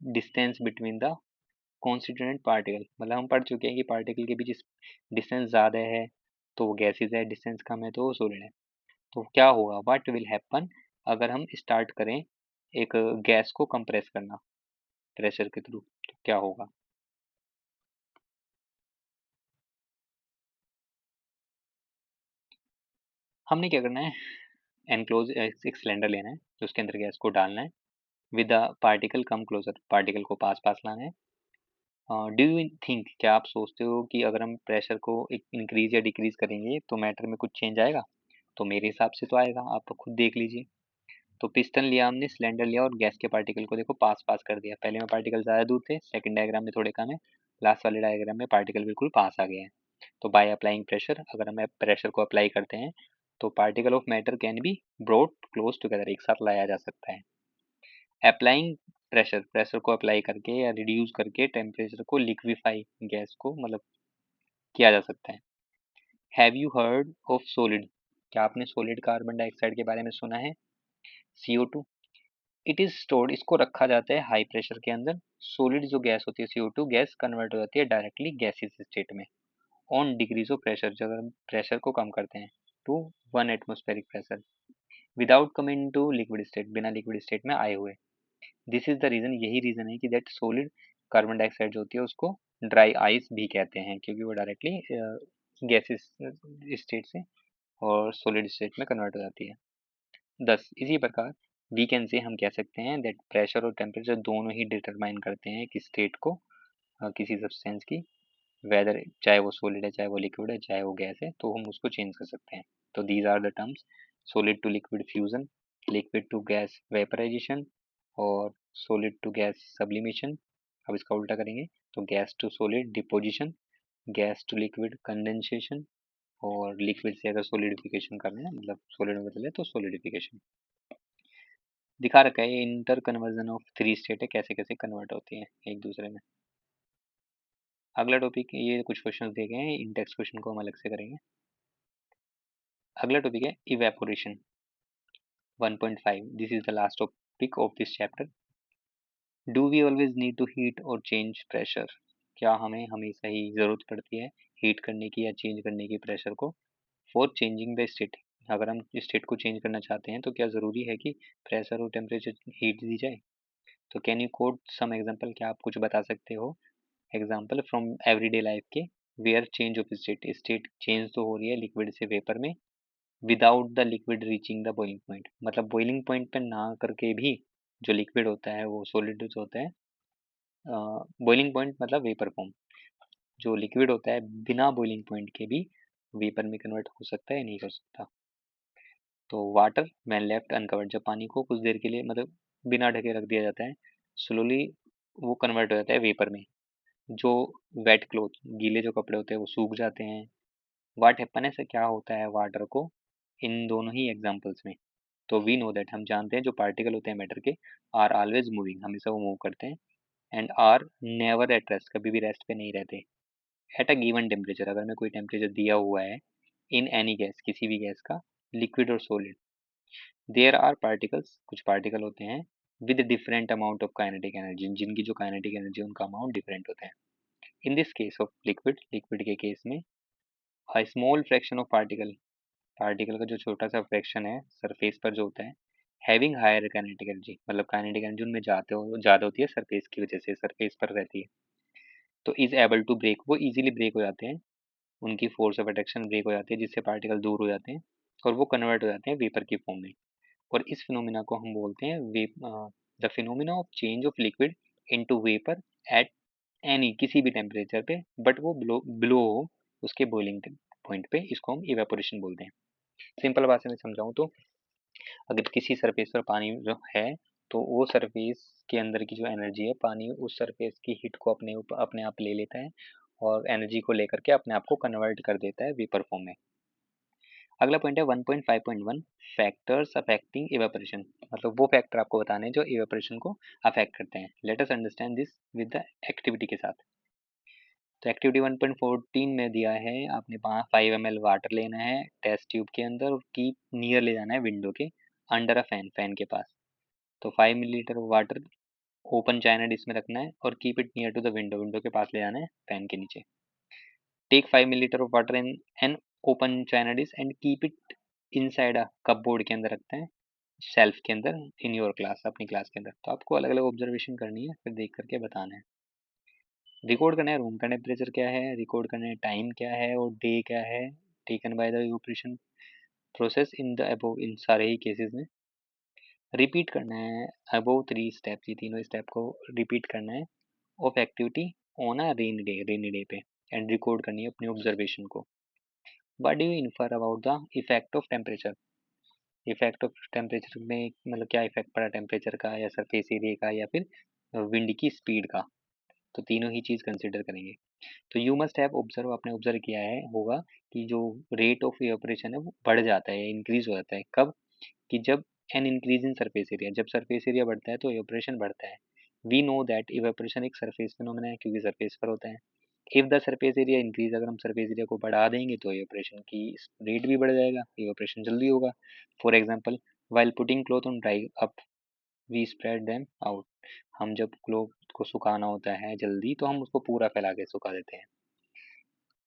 Speaker 1: distance between the constituent particle, मतलब हम पढ़ चुके हैं कि पार्टिकल के बीच डिस्टेंस ज़्यादा है तो वो गैसेज है, डिस्टेंस कम है तो वो सॉलिड है। तो क्या होगा, व्हाट विल हैपन, अगर हम स्टार्ट करें एक गैस को कंप्रेस करना प्रेशर के थ्रू, तो क्या होगा। हमने क्या करना है, एनक्लोज एक सिलेंडर लेना है, तो उसके अंदर गैस को डालना है, with the particle come closer, particle को पास पास लाना है। डू यू थिंक, क्या आप सोचते हो कि अगर हम प्रेशर को इंक्रीज या डिक्रीज करेंगे तो मैटर में कुछ चेंज आएगा? तो मेरे हिसाब से तो आएगा, आप तो खुद देख लीजिए। तो पिस्टन लिया हमने, सिलेंडर लिया और गैस के पार्टिकल को देखो पास पास कर दिया, पहले में पार्टिकल ज़्यादा दूर थे, सेकंड डायग्राम में थोड़े कम है, लास्ट वाले डायग्राम में पार्टिकल बिल्कुल पास आ गए हैं। तो बाय अप्लाइंग प्रेशर, अगर हम प्रेशर को अप्लाई करते हैं तो particle of matter can be brought close together, एक साथ लाया जा सकता है। अप्लाइंग प्रेशर, प्रेशर को अप्लाई करके या रिड्यूस करके टेम्परेचर को लिक्विफाई, गैस को मतलब किया जा सकता है। Have you heard of solid, क्या आपने सॉलिड कार्बन डाइऑक्साइड के बारे में सुना है, CO2। इट इज स्टोर्ड, इसको रखा जाता है हाई प्रेशर के अंदर। सॉलिड जो गैस होती है CO2 गैस कन्वर्ट हो जाती है डायरेक्टली गैसेस स्टेट में ऑन डिग्रीज ऑफ प्रेशर, जब हम प्रेशर को कम करते हैं to 1 atmospheric pressure, without coming to liquid state, बिना लिक्विड स्टेट में आए हुए। दिस इज द रीजन, यही रीजन है कि दैट सॉलिड कार्बन डाइऑक्साइड जो होती है उसको ड्राई आइस भी कहते हैं, क्योंकि वो डायरेक्टली गैसेस स्टेट से और सॉलिड स्टेट में कन्वर्ट हो जाती है। दस इसी प्रकार वी कैन से हम कह सकते हैं दैट प्रेशर और टेम्परेचर दोनों ही डिटरमाइन करते हैं कि स्टेट को किसी सब्सटेंस की, वेदर चाहे वो सॉलिड है, चाहे वो लिक्विड है, चाहे वो गैस है, तो हम उसको चेंज कर सकते हैं। तो these are the terms: solid to liquid fusion, liquid to gas vaporisation, और सॉलिड टू गैस सब्लिमेशन। अब इसका उल्टा करेंगे तो gas to solid deposition, gas to liquid condensation, और लिक्विड से अगर सॉलिडिफिकेशन करना है, मतलब सॉलिड में बदले तो सॉलिडिफिकेशन। दिखा रखा है inter conversion of three state है, कैसे कैसे कन्वर्ट होती है एक दूसरे में। अगला टॉपिक, ये कुछ क्वेश्चंस दिए गए हैं, इन टेक्स्ट क्वेश्चन को हम अलग से करेंगे। अगला टॉपिक है evaporation 1.5। This is the last topic of this chapter. Do we always need to heat और चेंज प्रेशर? क्या हमें हमेशा ही ज़रूरत पड़ती है हीट करने की या चेंज करने की प्रेशर को, फॉर चेंजिंग द स्टेट? अगर हम स्टेट को चेंज करना चाहते हैं तो क्या ज़रूरी है कि प्रेशर और टेम्परेचर हीट दी जाए? तो can you quote some example? क्या आप कुछ बता सकते हो एग्जांपल फ्रॉम एवरीडे लाइफ के, where change of state, state change तो हो रही है लिक्विड से वेपर में, without the liquid reaching the boiling point, मतलब बॉइलिंग पॉइंट पे ना करके भी जो लिक्विड होता है वो सॉलिड होता है। बॉइलिंग पॉइंट मतलब वेपर फॉर्म, जो लिक्विड होता है बिना बॉइलिंग पॉइंट के भी वेपर में कन्वर्ट हो सकता है या नहीं हो सकता। तो वाटर मैन लेफ्ट अनकवर्ड, जब पानी को कुछ देर के लिए मतलब बिना ढके रख दिया जाता है, स्लोली वो कन्वर्ट हो जाता है वेपर में। जो वेट क्लोथ, गीले जो कपड़े होते हैं वो सूख जाते हैं। वाट हैपन, ऐसा क्या होता है वाटर को इन दोनों ही एग्जांपल्स में? तो वी नो दैट, हम जानते हैं जो पार्टिकल होते हैं मैटर के, आर ऑलवेज मूविंग, हमेशा वो मूव करते हैं, and are never at rest, कभी भी रेस्ट पे नहीं रहते। एट अ गिवन टेम्परेचर, अगर मैं कोई टेम्परेचर दिया हुआ है, इन एनी गैस, किसी भी गैस का, लिक्विड और सॉलिड, देयर आर पार्टिकल्स, कुछ पार्टिकल होते हैं with different amount of kinetic energy, जिनकी जो काइनेटिक एनर्जी उनका अमाउंट डिफरेंट होता है। In this case of liquid, liquid के केस में a small fraction of particle, particle का जो छोटा सा फ्रैक्शन है सरफेस पर जो होता है, हैविंग हायर काइनेटिक एनर्जी, मतलब काइनेटिक एनर्जी उनमें जाते हो ज़्यादा होती है सरफेस की वजह से, सरफेस पर रहती है, तो इज एबल टू ब्रेक, वो इजीली ब्रेक हो जाते हैं, उनकी फोर्स ऑफ अट्रैक्शन ब्रेक हो जाती है, जिससे पार्टिकल दूर हो जाते हैं और वो कन्वर्ट हो जाते हैं वेपर की फॉर्म में। और इस फिनोमिना को हम बोलते हैं the phenomena of change of liquid into vapour at any, किसी भी टेम्परेचर पे, बट वो ब्लो हो उसके बॉइलिंग पॉइंट पे, इसको हम इवेपोरेशन बोलते हैं। सिंपल भाषा में समझाऊं तो, अगर किसी सरफेस पर पानी जो है, तो वो सरफेस के अंदर की जो एनर्जी है, पानी उस सरफेस की हीट को अपने आप ले लेता है और एनर्जी को लेकर के अपने आप को कन्वर्ट कर देता है वेपर फॉर्म में। अगला पॉइंट है 1.5.1, फैक्टर्स अफेक्टिंग इवेपोरेशन, मतलब वो फैक्टर आपको बताने हैं जो इवेपोरेशन को अफेक्ट करते हैं। Let us understand this with the activity के साथ। तो एक्टिविटी 1.14 में दिया है आपने 5 ml वाटर लेना है टेस्ट ट्यूब के अंदर और कीप नियर ले जाना है विंडो के अंडर अ फैन, फैन के पास। तो 5 millilitre water open china dish में रखना है और keep it near to the window, window के पास ले जाना है फैन के नीचे। Take 5 millilitre of water in an open china dish and keep it inside a cupboard के अंदर रखते हैं, शेल्फ के अंदर, इन योर क्लास, अपनी क्लास के अंदर। तो आपको अलग अलग ऑब्जर्वेशन करनी है, फिर देख करके बताना है। रिकॉर्ड करना है रूम का टेम्परेचर क्या है, रिकॉर्ड करना है टाइम क्या है और डे क्या है taken by the operation process in the above, इन सारे ही केसेस में। रिपीट करना है अबव 3 स्टेप्स, ये तीनों स्टेप को रिपीट करना है of activity on a rainy day पे, एंड रिकॉर्ड करनी है अपनी ऑब्जर्वेशन को। What do you infer about the effect of temperature? Effect of temperature में मतलब क्या इफेक्ट पड़ा टेम्परेचर का या सरफेस एरिया का या फिर विंड की स्पीड का, तो तीनों ही चीज़ कंसिडर करेंगे। तो यू मस्ट हैव ऑब्जर्व, आपने ऑब्जर्व किया है होगा कि जो रेट ऑफ इवेपोरेशन है वो बढ़ जाता है, इंक्रीज हो जाता है। कब? कि जब an increase in surface area, जब सरफेस एरिया बढ़ता है तो इवेपोरेशन बढ़ता है। वी नो दैट इवेपोरेशन एक सरफेस फिनोमेना है क्योंकि सरफेस पर होता है। If the surface area increase, अगर हम सरफेस एरिया को बढ़ा देंगे तो इवेपोरेशन की रेट भी बढ़ जाएगा, इवेपोरेशन जल्दी होगा। For example, while putting cloth on dry up we spread them out, हम जब क्लॉथ को सुखाना होता है जल्दी तो हम उसको पूरा फैला के सुखा देते हैं।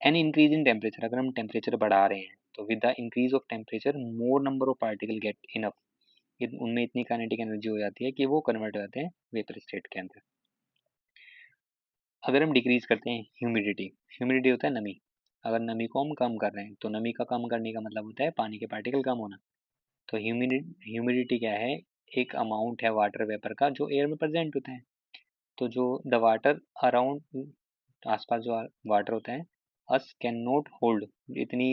Speaker 1: एन इंक्रीज इन टेम्परेचर, अगर हम टेम्परेचर बढ़ा रहे हैं तो with the increase of temperature more number of particle get enough, उनमें इतनी काइनेटिक एनर्जी हो जाती है कि वो कन्वर्ट हो जाते हैं वेपर स्टेट के अंदर। अगर हम डिक्रीज करते हैं ह्यूमिडिटी, ह्यूमिडिटी होता है नमी, अगर नमी को हम कम कर रहे हैं तो नमी का कम करने का मतलब होता है पानी के पार्टिकल कम होना। तो ह्यूमिडिटी क्या है, एक अमाउंट है वाटर वेपर का जो एयर में प्रेजेंट होता है। तो जो द वाटर अराउंड, आसपास जो वाटर होता है, अस कैन नॉट होल्ड, इतनी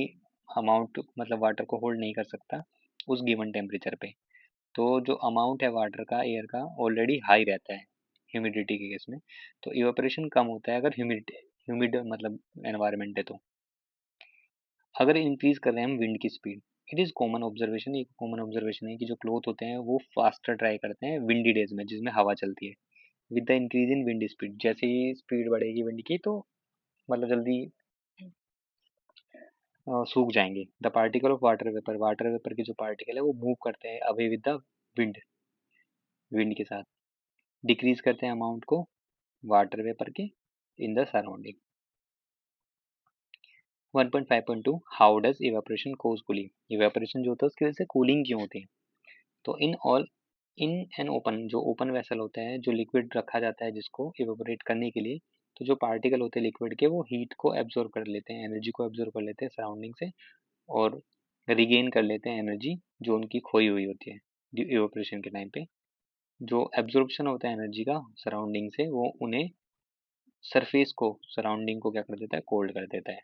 Speaker 1: अमाउंट मतलब वाटर को होल्ड नहीं कर सकता उस गिवन टेम्परेचर पे। तो जो अमाउंट है वाटर का एयर का ऑलरेडी हाई रहता है ह्यूमिडिटी के केस में, तो इवेपोरेशन कम होता है अगर ह्यूमिड मतलब एनवायरनमेंट है तो। अगर इंक्रीज कर रहे हैं हम विंड की speed, it is common observation, एक कॉमन ऑब्जर्वेशन है कि जो क्लोथ होते हैं वो फास्टर ड्राई करते हैं विंडी डेज में जिसमें हवा चलती है। With the increase in wind speed, जैसे ही स्पीड बढ़ेगी विंड की तो मतलब जल्दी सूख जाएंगे। The particle of water vapour, water vapour के जो पार्टिकल है वो मूव करते हैं away with the wind, wind के साथ। डिक्रीज करते हैं अमाउंट को वाटर वेपर के in the surrounding. 1.5.2 how does evaporation cause cooling, evaporation जो होता है उसकी वजह से कूलिंग क्यों होती है। तो इन एन ओपन, जो ओपन वेसल होता है, जो लिक्विड रखा जाता है जिसको इवेपोरेट करने के लिए, तो जो पार्टिकल होते हैं लिक्विड के वो हीट को एब्जॉर्ब कर लेते हैं, एनर्जी को एब्जॉर्ब कर लेते हैं सराउंडिंग से, और रिगेन कर लेते हैं एनर्जी जो उनकी खोई हुई होती है इवेपोरेशन के टाइम पे। जो एब्जॉर्प्शन होता है एनर्जी का सराउंडिंग से वो उन्हें सरफेस को, सराउंडिंग को क्या कर देता है, कोल्ड कर देता है।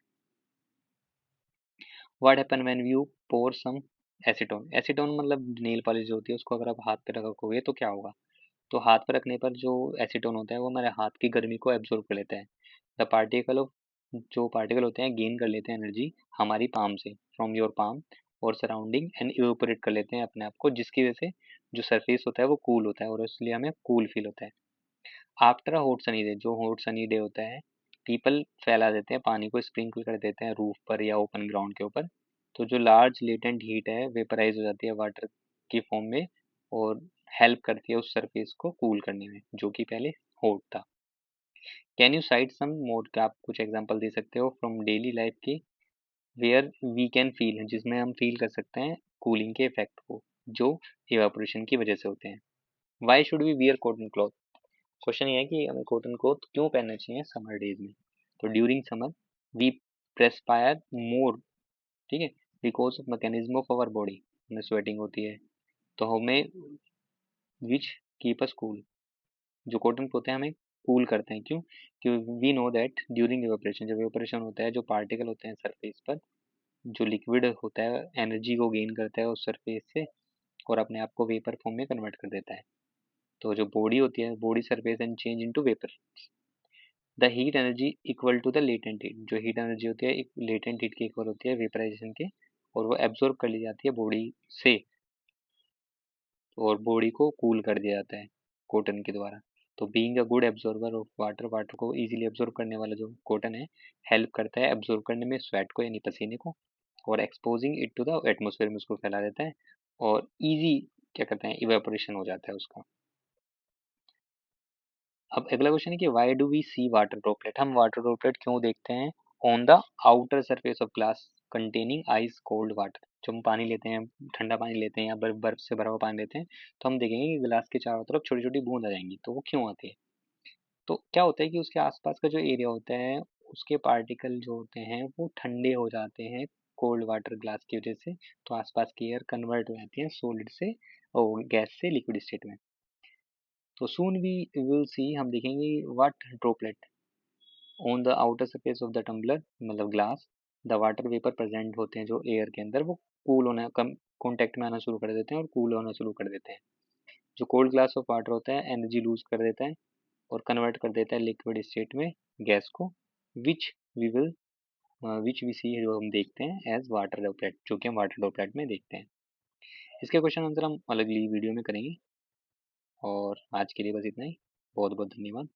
Speaker 1: What happen when you pour some acetone, acetone मतलब नेल पॉलिश जो होती है उसको अगर आप हाथ पे रखोगे तो क्या होगा, तो हाथ पे रखने पर जो एसीटोन होता है वो हमारे हाथ की गर्मी को एब्जॉर्ब कर लेता है। द पार्टिकल ऑफ, जो पार्टिकल होते हैं गेन कर लेते हैं एनर्जी हमारी पाम से, फ्रॉम योर पाम, और सराउंडिंग एंड इवेपोरेट कर लेते हैं अपने आप को, जिसकी वजह से जो सरफेस होता है वो कूल होता है और इसलिए हमें कूल फील होता है। After a hot sunny day, जो हॉट सनी डे होता है, पीपल फैला देते हैं पानी को, स्प्रिंकल कर देते हैं रूफ पर या ओपन ग्राउंड के ऊपर। तो जो लार्ज लेटेंट हीट है वेपराइज हो जाती है वाटर की फॉर्म में और हेल्प करती है उस सरफेस को कूल करने में जो कि पहले हॉट था। कैन यू साइट सम मोर, क्या आप कुछ एग्जांपल दे सकते हो फ्रॉम डेली लाइफ की, वेयर वी कैन फील, जिसमें हम फील कर सकते हैं कूलिंग के इफेक्ट को जो इवापोरेशन की वजह से होते हैं। Why should we wear cotton cloth, question ये है कि हमें कॉटन क्लॉथ क्यों पहनना चाहिए समर डेज में। तो during summer we perspire more, ठीक है, because of mechanism of our body, हमें स्वेटिंग होती है तो हमें, विच कीप अस कूल, जो कॉटन क्लॉथ है हमें कूल करते हैं। क्यों, क्योंकि we know that during evaporation, जब इवेपोरेशन होता है जो पार्टिकल होते हैं सरफेस पर, जो लिक्विड होता है एनर्जी को गेन करता है उस सरफेस से और अपने आप को वेपर फॉर्म में कन्वर्ट कर देता है। तो जो बॉडी होती है, body surface and change into vapour. The heat energy equal to the latent heat, जो हीट एनर्जी होती है लेटेंट हीट के इक्वल होती है वेपराइजेशन के, और वो एब्जॉर्ब कर ली जाती है बॉडी से और बॉडी को कूल कर दिया जाता है कॉटन के द्वारा। तो being a good absorber of water, water को इजीली एब्जॉर्ब करने वाला जो कॉटन है हेल्प करता है एब्जॉर्ब करने में स्वेट को यानी पसीने को, और exposing it to the atmosphere में उसको फैला देता है और इजी क्या करते हैं इवेपोरेशन हो जाता है उसका। अब अगला क्वेश्चन है कि why do we see water droplet, हम वाटर ड्रॉपलेट क्यों देखते हैं on the outer surface of glass containing ice cold water, जब हम पानी लेते हैं, ठंडा पानी लेते हैं या बर्फ बर्फ से भरा हुआ पानी लेते हैं तो हम देखेंगे कि गिलास के चारों तरफ छोटी छोटी बूंद आ जाएंगी, तो वो क्यों आती है। तो क्या होता है कि उसके आसपास का जो एरिया होता है उसके पार्टिकल जो होते हैं वो ठंडे हो जाते हैं कोल्ड वाटर ग्लास की वजह से, तो आसपास की एयर कन्वर्ट हो जाती है सॉलिड से और गैस से लिक्विड स्टेट में। तो सून वी विल सी, हम देखेंगे what droplet on the outer surface of the tumbler, मतलब glass, the water vapour present होते हैं जो एयर के अंदर वो कूल होना कम कॉन्टेक्ट में आना शुरू कर देते हैं और कूल होना शुरू कर देते हैं। जो कोल्ड ग्लास ऑफ वाटर होता है एनर्जी लूज कर देता है और कन्वर्ट कर देता है लिक्विड स्टेट में गैस को, which we will which we see, जो हम देखते हैं एज वाटर ड्रॉपलेट, जो कि हम वाटर ड्रॉपलेट में देखते हैं। इसके क्वेश्चन आंसर हम अगली वीडियो में करेंगे और आज के लिए बस इतना ही। बहुत बहुत धन्यवाद।